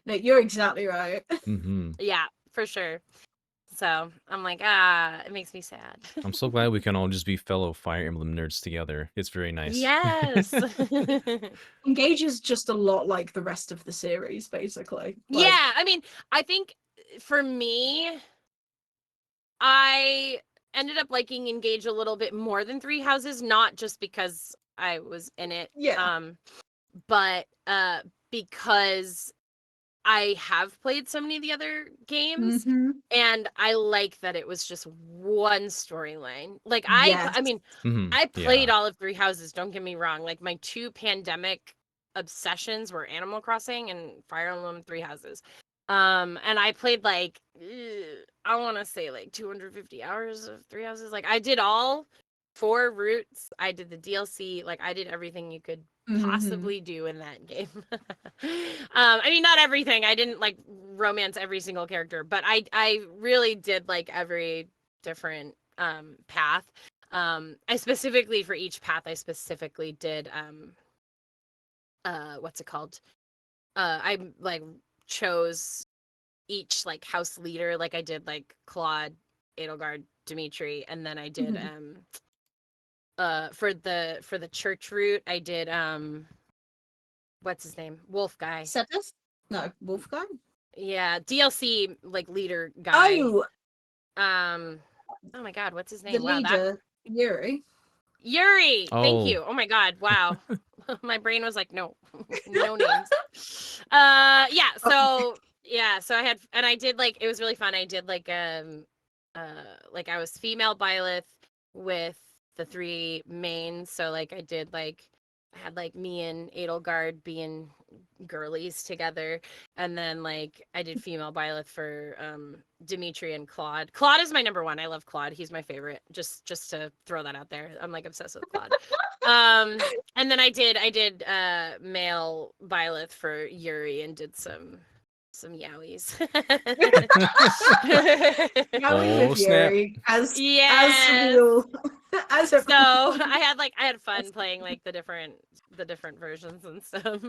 No, you're exactly right. hmm Yeah, for sure. So I'm like, it makes me sad. I'm so glad we can all just be fellow Fire Emblem nerds together. It's very nice. Yes. Engage is just a lot like the rest of the series, basically. Like, Yeah, I mean, I think for me, I ended up liking Engage a little bit more than Three Houses, not just because I was in it, yeah. but because I have played so many of the other games, Mm-hmm. and I like that it was just one storyline. Like Yes. I mean, I played Yeah. all of Three Houses, don't get me wrong. Like my two pandemic obsessions were Animal Crossing and Fire Emblem Three Houses. And I played like I want to say like 250 hours of Three Houses. Like I did all four routes. I did the DLC. Like I did everything you could Mm-hmm. possibly do in that game. I mean, not everything. I didn't like romance every single character, but I really did like every different path. I specifically for each path I specifically did what's it called? I like chose each like house leader. Like I did like Claude, Edelgard, Dimitri, and then I did for the church route, I did what's his name? Wolf guy. Setus? No, Wolfgang? Yeah, DLC like leader guy. Oh, Oh my god, what's his the name? Wow, that leader, Yuri. Yuri. Thank Oh. you. Oh my god, wow. My brain was like, no, no names. So I had, and I did like, it was really fun. I did like I was female Byleth with the 3 mains. So like I did like, I had like me and Edelgard being girlies together, and then like I did female Byleth for Dimitri and Claude. Claude is my number 1. I love Claude. He's my favorite. Just to throw that out there. I'm like obsessed with Claude. And then I did male Byleth for Yuri and did some yowies. Yowie Oh, with snap. Yuri, as Yes. we all, as So everyone. I had fun playing like the different versions and stuff.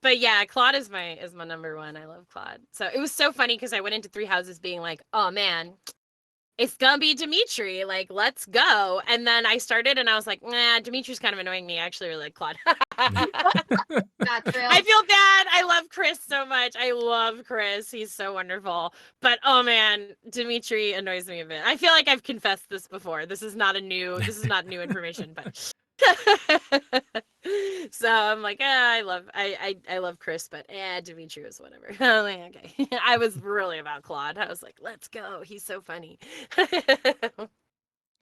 But yeah, Claude is my number 1. I love Claude. So it was so funny because I went into 3 houses being like, oh man, it's gonna be Dimitri, like let's go. And then I started and I was like, nah, Dimitri's kind of annoying me. I actually really like Claude. That trail. I feel bad. I love Chris so much. I love Chris. He's so wonderful. But oh man, Dimitri annoys me a bit. I feel like I've confessed this before. This is not new information, but so I'm like, I love Chris, but Dimitri was whatever. I'm like, okay. I was really about Claude. I was like, let's go. He's so funny. I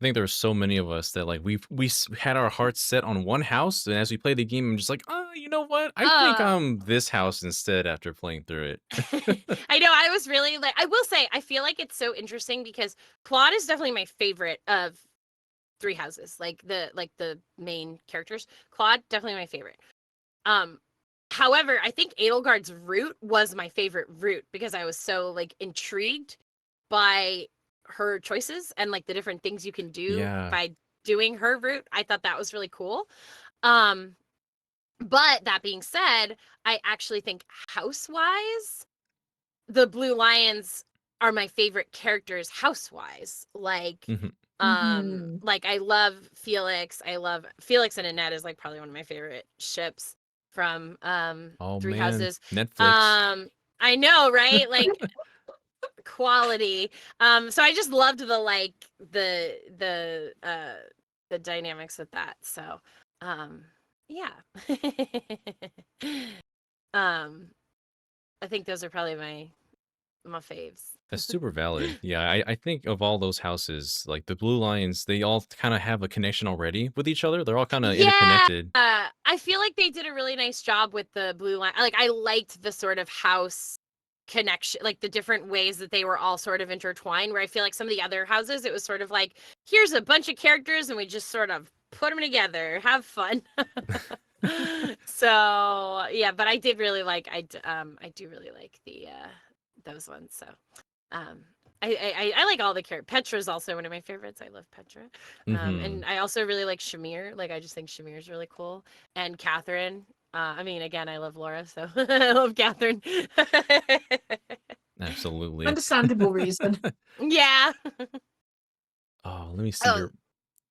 think there were so many of us that like had our hearts set on one house, and as we play the game, I'm just like, oh, you know what? I think this house instead after playing through it. I know. I was really like, I will say, I feel like it's so interesting because Claude is definitely my favorite of 3 houses, like the main characters. Claude, definitely my favorite. However, I think Edelgard's route was my favorite route because I was so like intrigued by her choices and like the different things you can do by doing her route. I thought that was really cool. But that being said, I actually think house-wise, the Blue Lions are my favorite characters house-wise. Like, like I love Felix. I love Felix and Annette is like probably one of my favorite ships from 3 houses. Netflix. I know, right? Like quality. So I just loved the like the dynamics with that. So yeah. I think those are probably my faves. That's super valid. Yeah, I think of all those houses, like the Blue Lions, they all kind of have a connection already with each other. They're all kind of interconnected. I feel like they did a really nice job with the Blue Line. Like I liked the sort of house connection, like the different ways that they were all sort of intertwined, where I feel like some of the other houses, it was sort of like, here's a bunch of characters and we just sort of put them together, have fun. So yeah, but I did really like, I do really like the those ones. So I like all the characters. Petra's also one of my favorites. I love Petra. And I also really like Shamir. Like I just think Shamir is really cool. And Catherine. I mean, again, I love Laura, so I love Catherine. Absolutely. Understandable reason. Yeah. Oh, let me see here.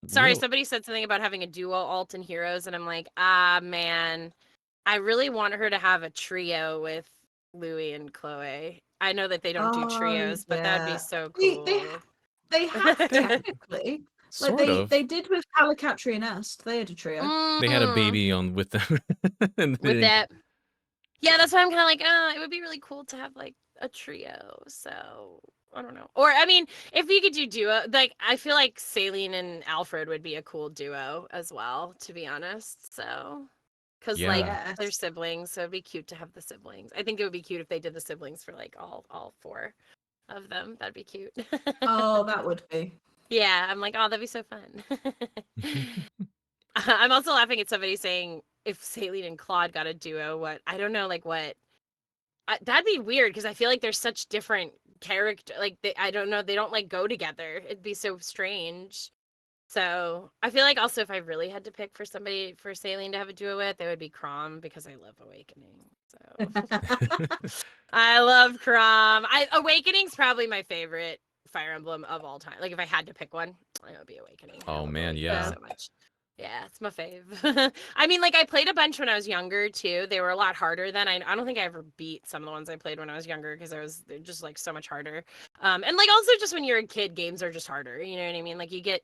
Sorry, somebody said something about having a duo alt in Heroes, and I'm like, man, I really want her to have a trio with Louis and Chloe. I know that they don't do trios, but that'd be so cool. They have technically. Sort like of. they did with Calicatri and Est. They had a trio. They had a baby on with them. With that. Yeah, that's why I'm kind of like, it would be really cool to have like a trio. So I don't know. Or I mean, if we could do duo, like I feel like Saline and Alfred would be a cool duo as well, to be honest. So because like they're siblings, so it'd be cute to have the siblings. I think it would be cute if they did the siblings for like all 4 of them. That'd be cute. Oh, that would be. Yeah, I'm like, oh, that'd be so fun. I'm also laughing at somebody saying if Saline and Claude got a duo, I don't know, like what. That'd be weird because I feel like they're such different character. Like I don't know, they don't like go together. It'd be so strange. So I feel like also if I really had to pick for somebody for Saline to have a duo with, it would be Crom because I love Awakening. So I love Crom. Awakening's probably my favorite Fire Emblem of all time. Like if I had to pick one, it would be Awakening. I Oh love man, Awakening yeah. so much. Yeah, it's my fave. I mean, like I played a bunch when I was younger too. They were a lot harder then. I don't think I ever beat some of the ones I played when I was younger because they're just like so much harder. And like also just when you're a kid, games are just harder. You know what I mean? Like you get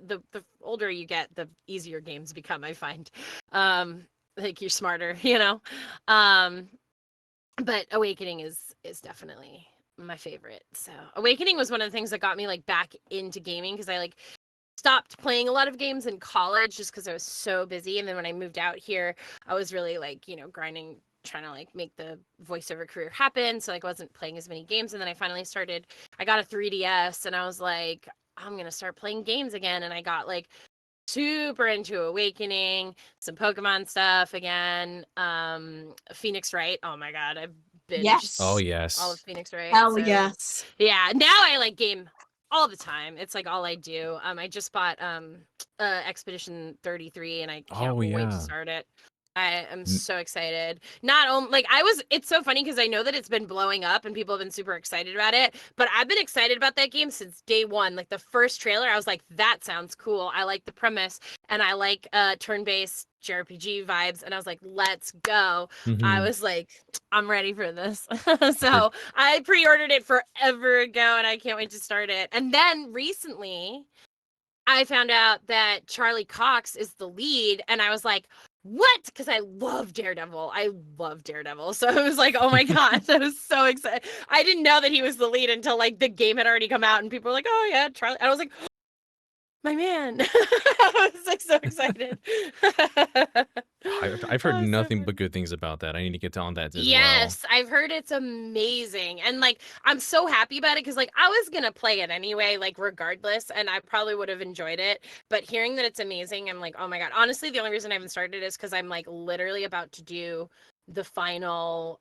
the older you get, the easier games become, I find. Like you're smarter, you know. But Awakening is definitely my favorite. So Awakening was one of the things that got me like back into gaming because I like stopped playing a lot of games in college just because I was so busy. And then when I moved out here, I was really like, you know, grinding, trying to like make the voiceover career happen. So like I wasn't playing as many games. And then I finally started, I got a 3DS and I was like, I'm going to start playing games again. And I got like super into Awakening, some Pokemon stuff again. Phoenix Wright. Oh my God. I've binged Oh Yes. all of yes. Phoenix Wright. Hell So yes. yeah, now I like game all the time. It's like all I do. I just bought Expedition 33 and I can't Oh wait to yeah. start it. I am N- so excited. Not only like it's so funny because I know that it's been blowing up and people have been super excited about it, but I've been excited about that game since day one. Like the first trailer, I was like, that sounds cool. I like the premise and I like turn-based JRPG vibes. And I was like, let's go. I mhm. was like, I'm ready for this. For So I pre-ordered it forever ago and I can't wait to start it. And then recently I found out that Charlie Cox is the lead and I was like, what? Because I love Daredevil. I love Daredevil. So I was like, oh my God, I was so excited. I didn't know that he was the lead until like the game had already come out and people were like, oh yeah, Charlie. And I was like, my man. I was like so excited. I've heard Oh, so nothing but fun. good things about that. I need to get on that as well. Yes, I've heard it's amazing. And like I'm so happy about it because like I was gonna play it anyway, like regardless, and I probably would have enjoyed it. But hearing that it's amazing, I'm like, oh my God. Honestly, the only reason I haven't started is because I'm like literally about to do the final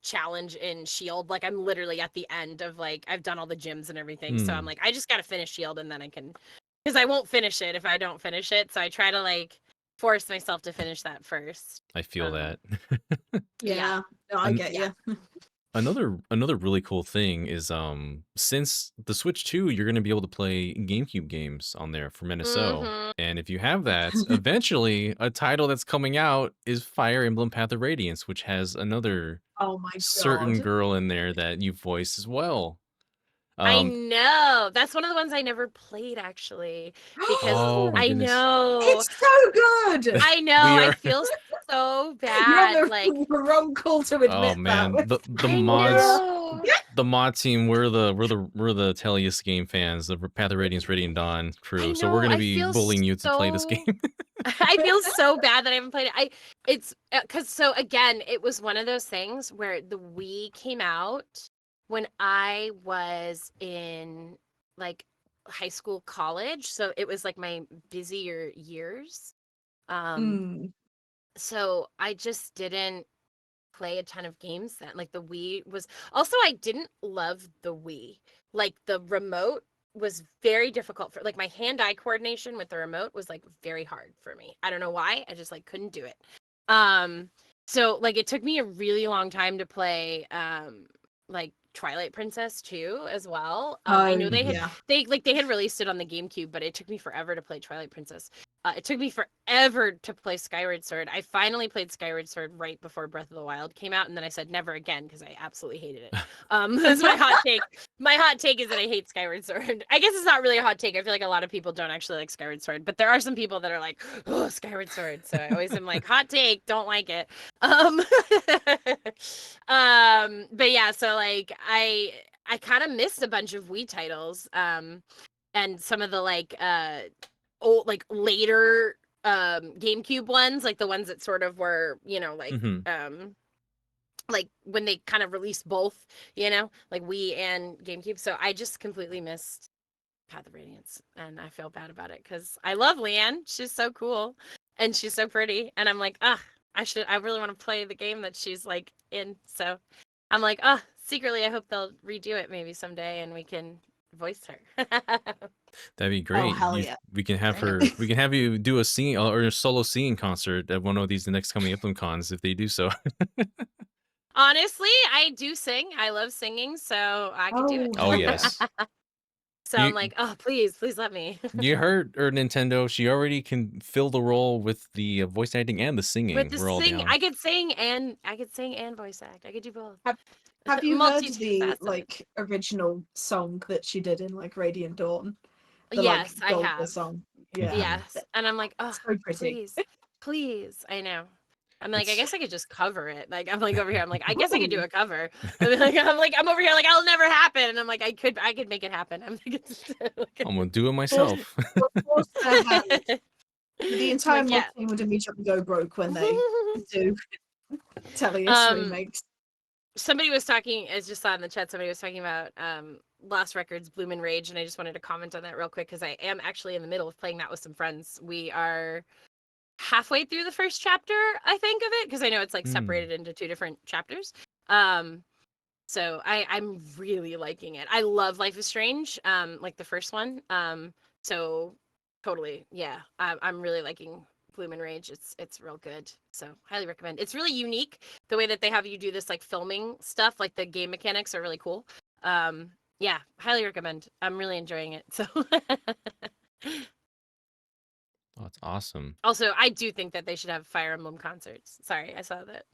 challenge in Shield. Like I'm literally at the end of like I've done all the gyms and everything. So I'm Hmm. like, I just gotta finish Shield and then I can because I won't finish it if I don't finish it. So I try to like force myself to finish that first. I feel Um that. yeah. Yeah. No, I An- get Yeah. you. another really cool thing is since the Switch 2, you're gonna be able to play GameCube games on there from NSO. Mhm. And if you have that, eventually a title that's coming out is Fire Emblem Path of Radiance, which has another Oh my certain god. girl in there that you voice as well. I Um, know. That's one of the ones I never played actually because oh my I goodness. know. It's so good. I know. We I are feel so You're on bad. Like the wrong call to oh admit that. man, the I mods know. the mod team, we're the Tellius game fans, the Path of Radiance Radiant Dawn I crew. So we're know. gonna I be feel bullying you to play this so game. I feel so bad that I haven't played it. It's because so again, it was one of those things where the Wii came out when I was in like high school, college. So it was like my busier years. Um, Mm. so I just didn't play a ton of games then. Like the Wii was also I didn't love the Wii. Like the remote was very difficult for like my hand-eye coordination with the remote was like very hard for me. I don't know why. I just like couldn't do it. Um so like it took me a really long time to play like Twilight Princess 2 as well. I Oh know Mhm. yeah. they had released it on the GameCube, but it took me forever to play Twilight Princess. It took me forever to play Skyward Sword. I finally played Skyward Sword right before Breath of the Wild came out, and then I said never again because I absolutely hated it. That's my hot take. My hot take is that I hate Skyward Sword. I guess it's not really a hot take. I feel like a lot of people don't actually like Skyward Sword, but there are some people that are like, oh, Skyward Sword. So I always am like, hot take, don't like it. Um, but yeah, so like I kind of missed a bunch of Wii titles. And some of the like old like later GameCube ones, like the ones that sort of were, you know, Mhm. like when they kind of released both, you know, like Wii and GameCube. So I just completely missed Path of Radiance and I feel bad about it because I love Leanne. She's so cool and she's so pretty. And I'm like, I really want to play the game that she's like in. So I'm like, secretly I hope they'll redo it maybe someday and we can voiced her. That'd be Oh great. hell yeah! We can have Dang her. it. We can have you do a singing or a solo singing concert at one of these the next coming EmblemCons if they do so. Honestly, I do sing. I love singing, so I could do Oh it. Oh hell yeah! yes. So You I'm like, oh, please let me. you heard or Nintendo? She already can fill the role with the voice acting and the With singing. the We're all sing, down. I could sing and voice act. I could do both. Have you heard the Multifaceted. original song that she did in like Radiant Dawn? The Yes, I Golden have. song. Yeah. Mhm. Yes, and I'm like, oh, So pretty. please. I know. I'm like, I It's guess I could just cover it. Like, I'm like over here. I'm like, I guess I could do a cover. I'm over here. Like, I'll never happen. And I'm like, I could make it happen. I'm like, I'm gonna do it Force myself. force their hand. The entire like, mod yeah. team would immediately go broke when they do Tellius Um, remakes. somebody was talking, I just saw in the chat, somebody was talking about Lost Records Bloom and Rage, and I just wanted to comment on that real quick because I am actually in the middle of playing that with some friends. We are halfway through the first chapter, I think, of it, because I know it's like Hmm. separated into 2 different chapters. So I'm really liking it. I love Life is Strange, like the first one. So totally, yeah. I'm really liking Bloom and Rage. It's real good. So highly recommend. It's really unique the way that they have you do this like filming stuff. Like the game mechanics are really cool. Yeah, highly recommend. I'm really enjoying it. So Oh, that's awesome. also, I do think that they should have Fire Emblem concerts. Sorry, I saw that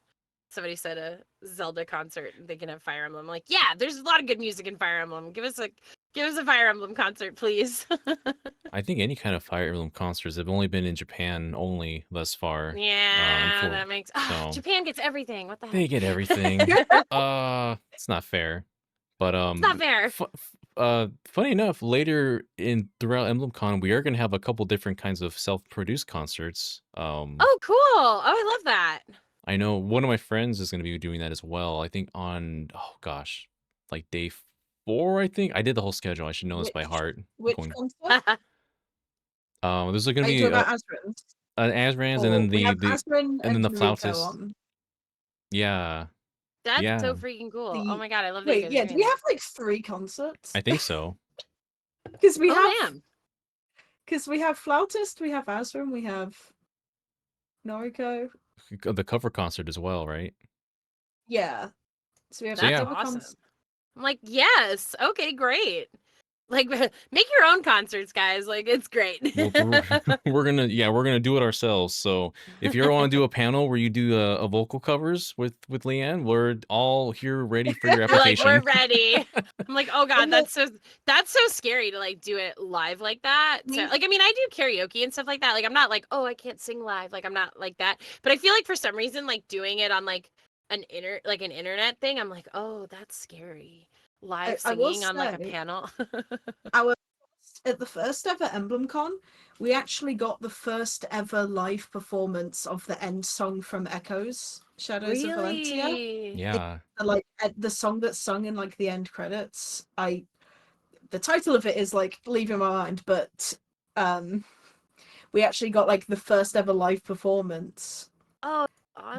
somebody said a Zelda concert. They can have Fire Emblem. I'm like, yeah, there's a lot of good music in Fire Emblem. Give us a Fire Emblem concert, please. I think any kind of Fire Emblem concerts have only been in Japan only thus far. Yeah, For that makes. so Japan gets everything. What the they heck? get everything. It's not fair. But It's not fair. funny enough, later in throughout EmblemCon, we are gonna have a couple different kinds of self-produced concerts. Oh, cool. Oh, I love that. I know one of my friends is gonna be doing that as well. I think on oh gosh, like day 4. I think I did the whole schedule. I should know this by heart. Which Going, concert? there's gonna Are you be talking about Asrins? Asrans and Or then we have the Asrin and then and the Noriko flautist. on Yeah, That's so yeah, freaking cool. Oh the my god, I love that you wait, guys yeah, are do doing we that. have like 3 concerts? I think so. Because we Oh have man. Flautist, we have Asrin, we have Noriko. The cover concert as well, right? Yeah. So we have So That's yeah, cover awesome. cons. I'm like, yes. Okay, great. Like, make your own concerts, guys. Like, it's great. we're gonna do it ourselves. So if you ever want to do a panel where you do a vocal covers with Leanne, we're all here ready for your We're like, we're application. ready. I'm like, oh god, And the- that's so scary to like do it live like that. So, we like, I mean, I do karaoke and stuff like that. Like, I'm not like, oh, I can't sing live. Like, I'm not like that. But I feel like for some reason, like doing it on like an internet thing, I'm like, oh, that's scary. Live I will singing on like a say panel. our at the first ever EmblemCon, we actually got the first ever live performance of the end song from Echoes, Shadows of Valentia. Really? Yeah, The song that's sung in like the end credits. The title of it is like leaving my mind, but we actually got like the first ever live performance Oh,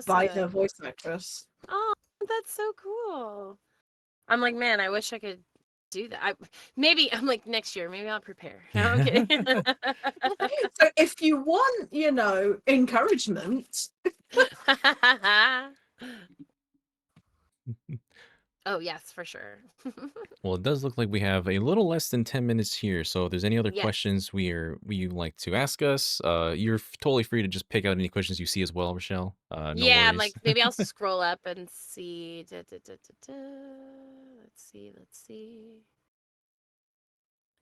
by the awesome. voice actress. Oh, that's so cool. I'm like, man, I wish I could do that. Maybe I'm like next year. Maybe I'll prepare. No, I'm kidding. So if you want, encouragement, Oh yes, for sure. well, it does look like we have a little less than 10 minutes here. So if there's any other Yes. questions you'd like to ask us, you're totally free to just pick out any questions you see as well, Rochelle. No Yeah, I'm worries. like maybe I'll scroll up and see. Let's see. Let's see.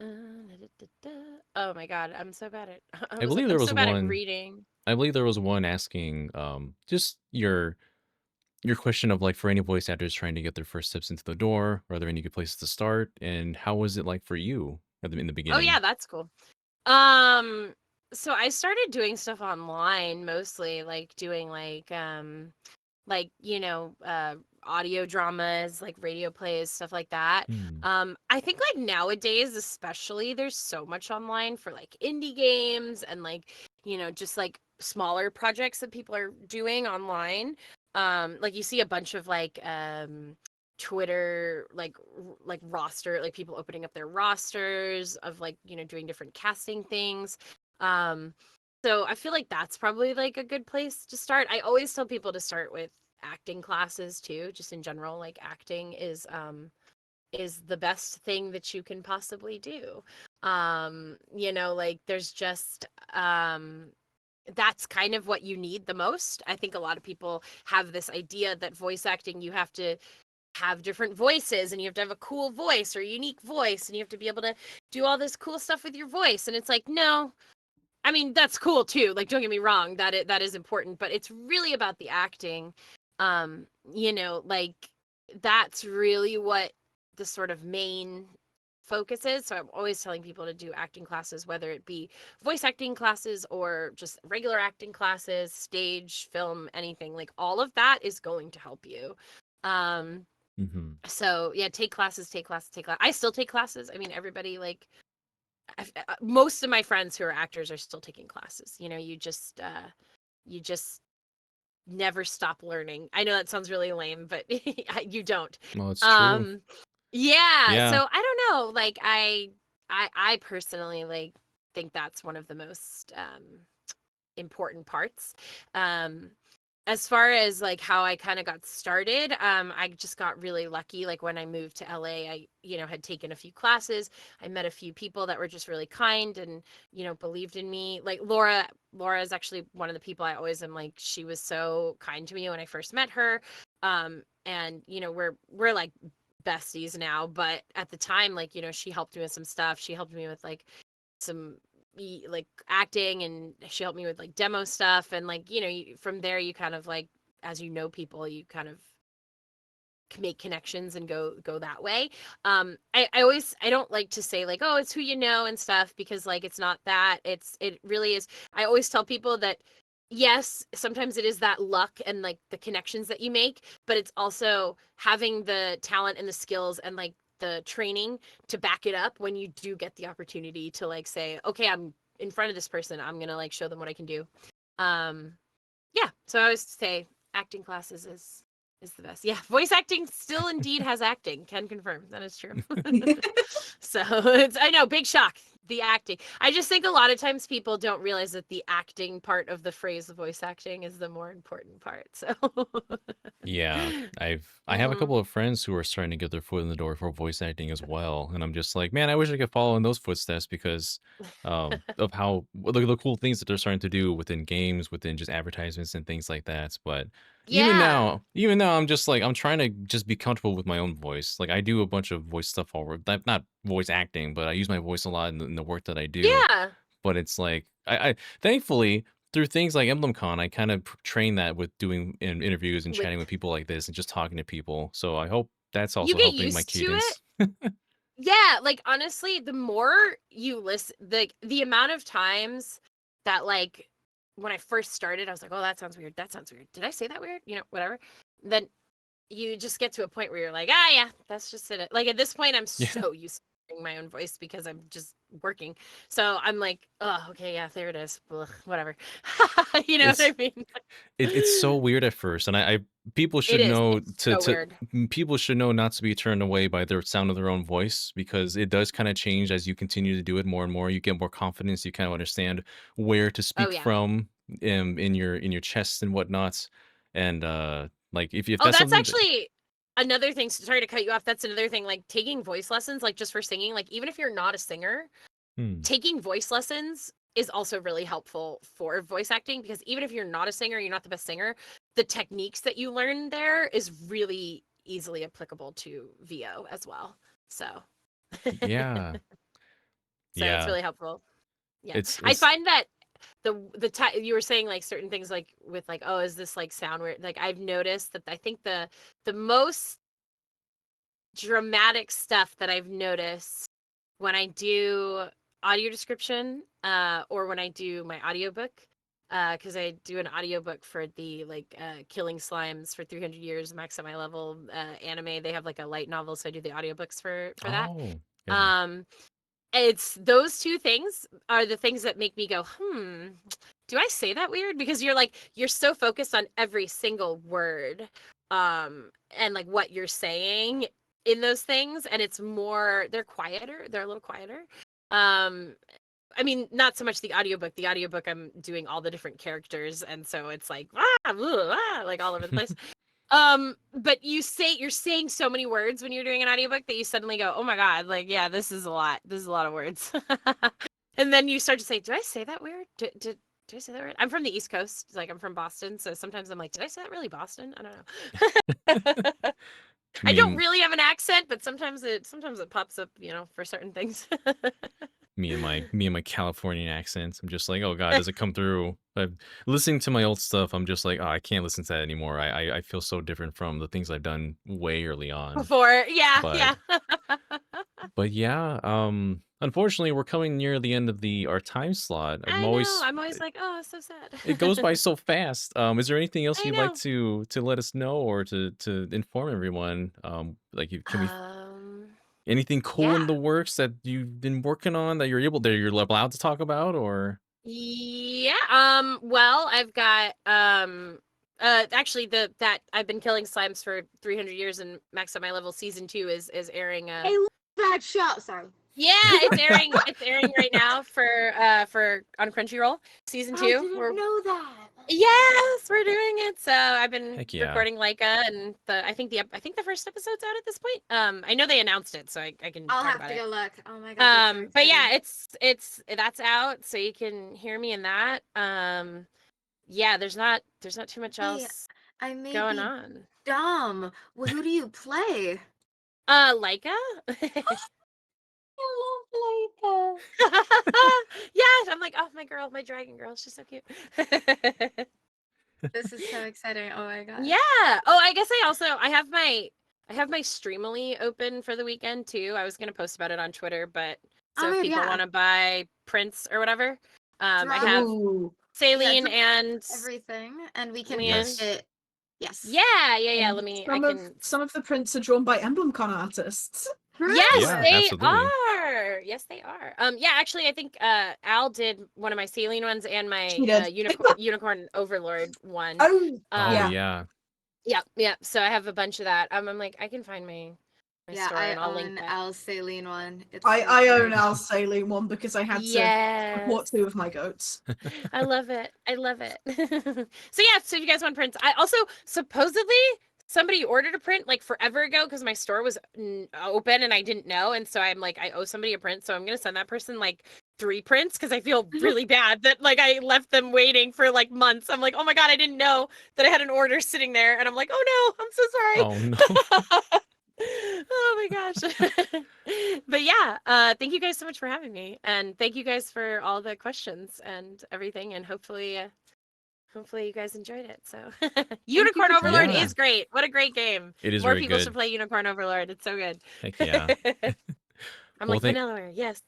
Oh my god, I'm so bad at. I believe there I'm was so bad at one. reading. I believe there was one asking just your question of like for any voice actors trying to get their first steps into the door, are there any good places to start, and how was it like for you in the Oh beginning? yeah, that's cool. So I started doing stuff online mostly, like doing like audio dramas, like radio plays, stuff like that. Hmm. I think like nowadays especially there's so much online for like indie games and like just like smaller projects that people are doing online. Like you see a bunch of like Twitter like roster, like people opening up their rosters of like, you know, doing different casting things. So I feel like that's probably like a good place to start. I always tell people to start with acting classes too, just in general. Like acting is the best thing that you can possibly do. You know, like there's just that's kind of what you need the most. I think a lot of people have this idea that voice acting, you have to have different voices and you have to have a cool voice or unique voice and you have to be able to do all this cool stuff with your voice. And it's like, no, I mean, that's cool too. Like, don't get me wrong, that is important, but it's really about the acting. You know, like that's really what the sort of main focus is. So I'm always telling people to do acting classes, whether it be voice acting classes or just regular acting classes, stage, film, anything. Like all of that is going to help you. Hmm. So yeah, take classes, take classes, take classes. I still take classes. I mean, everybody like most of my friends who are actors are still taking classes. You know, you just never stop learning. I know that sounds really lame, but you don't. Well, it's true. Um, yeah. Yeah. So I don't know. Like I personally like think that's one of the most important parts. Um, as far as like how I kind of got started, I just got really lucky. Like when I moved to LA, I, you know, had taken a few classes. I met a few people that were just really kind and, you know, believed in me. Like Laura is actually one of the people I always am like, she was so kind to me when I first met her. And you know, we're like besties now, but at the time, like, you know, she helped me with some stuff. She helped me with like some like acting and she helped me with like demo stuff and like, you know, from there you kind of like, as you know people, you kind of make connections and go that way. I don't like to say like, oh, it's who you know and stuff, because like it's not that. It really is. I always tell people that yes, sometimes it is that luck and like the connections that you make, but it's also having the talent and the skills and like the training to back it up when you do get the opportunity to like say, okay, I'm in front of this person, I'm gonna like show them what I can do. um yeah, so I always say acting classes is the best. Yeah, voice acting still indeed has acting. Can confirm that is true. So it's, I know, big shock. The acting. I just think a lot of times people don't realize that the acting part of the phrase voice acting is the more important part. So Yeah, I have a Mhm. couple of friends who are starting to get their foot in the door for voice acting as well, and I'm just like, man, I wish I could follow in those footsteps because of how the cool things that they're starting to do within games, within just advertisements and things like that. But Yeah. even now, I'm just like I'm trying to just be comfortable with my own voice. Like I do a bunch of voice stuff already, not voice acting, but I use my voice a lot in the work that I do. Yeah. But it's like I thankfully through things like EmblemCon, I kind of train that with doing in interviews and With chatting with people like this and just talking to people. So I hope that's you also get helping my used to it. cadence. Yeah, like honestly, the more you listen, the amount of times that like when I first started, I was like, "Oh, that sounds weird. That sounds weird. Did I say that weird? You know, whatever." Then you just get to a point where you're like, "Ah, yeah, that's just it." Like at this point, I'm Yeah, so used to hearing my own voice because I'm just working. So I'm like, "Oh, okay, yeah, there it is. Ugh, whatever." You know what it's I mean? it's so weird at first, and I people It should is. know It's so weird. people should know not to be turned away by their sound of their own voice because it does kind of change as you continue to do it more and more. You get more confidence. You kind of understand where to Oh speak yeah. from in your chest and whatnot. And like if Oh, that's that's something that actually another thing. Sorry to cut you off. That's another thing. Like taking voice lessons, like just for singing, like even if you're not a singer, hmm, taking voice lessons is also really helpful for voice acting, because even if you're not a singer, you're not the best singer, the techniques that you learn there is really easily applicable to VO as well. So, yeah, so it's yeah, really helpful. Yeah. I it's find that you were saying like certain things like with like, oh, is this like sound weird? Like I've noticed that I think the most dramatic stuff that I've noticed when I do audio description, or when I do my audiobook, because I do an audiobook for the like Killing Slimes for 300 Years, Max at My Level anime. They have like a light novel, so I do the audiobooks for that. oh yeah. Um, it's those two things are the things that make me go, do I say that weird? Because you're so focused on every single word, and like what you're saying in those things, and it's more, they're quieter, they're a little quieter. I mean, not so much the audiobook. The audiobook, I'm doing all the different characters, and so it's like like all over the place. But you're saying so many words when you're doing an audiobook that you suddenly go, oh my god, like, yeah, this is a lot. This is a lot of words. And then you start to say, do I say that weird? Did I say that weird? I'm from the East Coast, like I'm from Boston, so sometimes I'm like, did I say that really Boston? I don't know. I don't Me, really have an accent, but sometimes it pops up, for certain things. me and my Californian accents. I'm just like, oh god, does it come through? Listening to my old stuff, I'm just like, oh, I can't listen to that anymore. I feel so different from the things I've done way early on. Before, yeah, But yeah. but yeah, unfortunately, we're coming near the end of our time slot. I know. I'm always like, oh, so sad. It goes by so fast. Is there anything else I you'd like know. to let us know or to inform everyone? Like, can we anything cool in Yeah. the works that you've been working on that you're allowed to talk about, or? Yeah. Well, I've got actually that I've been killing slimes for 300 years and max out my level season 2 is airing. I love that show. Sorry. Yeah, it's airing. It's airing right now for on Crunchyroll season 2. I didn't know that. Yes, we're doing it. So I've been Heck yeah. recording Leica, and I think the first episode's out at this point. I know they announced it, so I can I'll talk have about to it. go look. Oh my god. That's so But yeah, exciting. it's that's out, so you can hear me in that. Yeah, there's not too much Hey, else I may going be on. dumb. Well, who do you play? Leica. I love Leica. Yes, I'm like, oh, my girl, my dragon girl, she's so cute. This is so exciting. Oh my god. Yeah. Oh, I guess I have my Streamily open for the weekend too. I was gonna post about it on Twitter, but so if people want to buy prints or whatever, I Drop have Ooh. Saline drop and everything, and we can Leanne. post it. Yes. Yeah. And Let me. some of the prints are drawn by EmblemCon artists. Yes, Yeah, they absolutely. are. Yes, they are. Yeah, actually, I think Al did one of my Saline ones and my She did. Unicorn Overlord one. Oh, Oh yeah. yeah. Yeah. So I have a bunch of that. I'm like, I can find my store I and I'll link own that. Al's Saline one. It's I own Al's Saline one because I had to support 2 of my goats. I love it. I love it. So yeah, so if you guys want prints, I also supposedly somebody ordered a print like forever ago because my store was open and I didn't know, and so I'm like, I owe somebody a print, so I'm gonna send that person like 3 prints because I feel really bad that like I left them waiting for like months. I'm like, oh my god, I didn't know that I had an order sitting there, and I'm like, oh no, I'm so sorry. Oh no. Oh my gosh. But yeah, thank you guys so much for having me, and thank you guys for all the questions and everything, and hopefully you guys enjoyed it. So Unicorn for Overlord joining. is great. What a great game. It is More very people good. should play Unicorn Overlord. It's so good. Heck yeah. I'm Well, like Vanillaware, yes.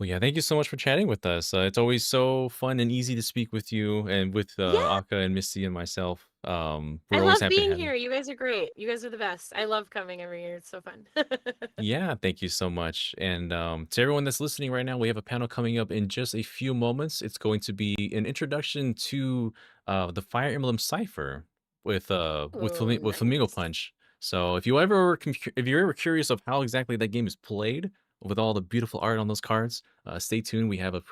Well, yeah, thank you so much for chatting with us. It's always so fun and easy to speak with you and with Yeah. Aka and Misty and myself. We're I always love happy to being have you. here. You guys are great. You guys are the best. I love coming every year. It's so fun. Yeah, thank you so much. And to everyone that's listening right now, we have a panel coming up in just a few moments. It's going to be an introduction to the Fire Emblem Cipher with Oh, Flamingo nice. Punch. So if you're ever curious of how exactly that game is played with all the beautiful art on those cards, stay tuned. We have a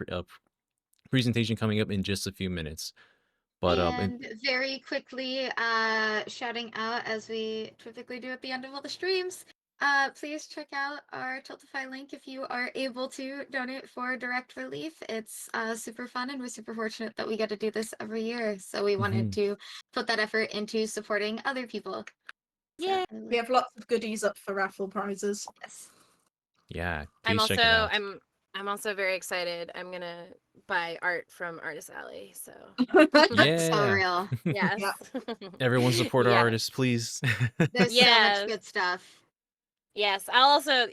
presentation coming up in just a few minutes. But And very quickly, shouting out as we typically do at the end of all the streams. Please check out our Tiltify link if you are able to donate for direct relief. It's super fun, and we're super fortunate that we get to do this every year. So we wanted to put that effort into supporting other people. Yeah. So, We have lots of goodies up for raffle prizes. yes. yeah, please check it out. I'm also very excited. I'm gonna buy art from Artist Alley. So Yeah. So real. yes. Everyone support our Yeah. artists, please. There's so Yes. much good stuff. Yes, I'll also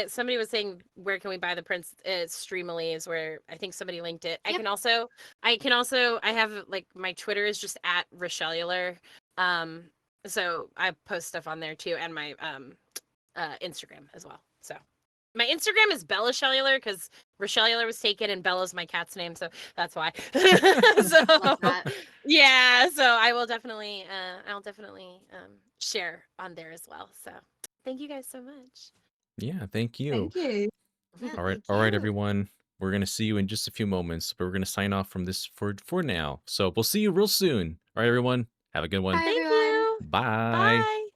somebody was saying where can we buy the prints? Streamily is where I think somebody linked it. Yep. I have like my Twitter is just at Rachelle. So I post stuff on there too, and my Instagram as well. So My Instagram is Bella Cellular because Rachelle was taken and Bella's my cat's name, so that's why. Love that. Yeah, so I'll definitely share on there as well. So thank you guys so much. Yeah, thank you. Thank you. Yeah, All right, thank you. everyone. We're gonna see you in just a few moments, but we're gonna sign off from this for now. So we'll see you real soon. All right, everyone. Have a good one. Bye, Thank everyone. you. Bye. Bye.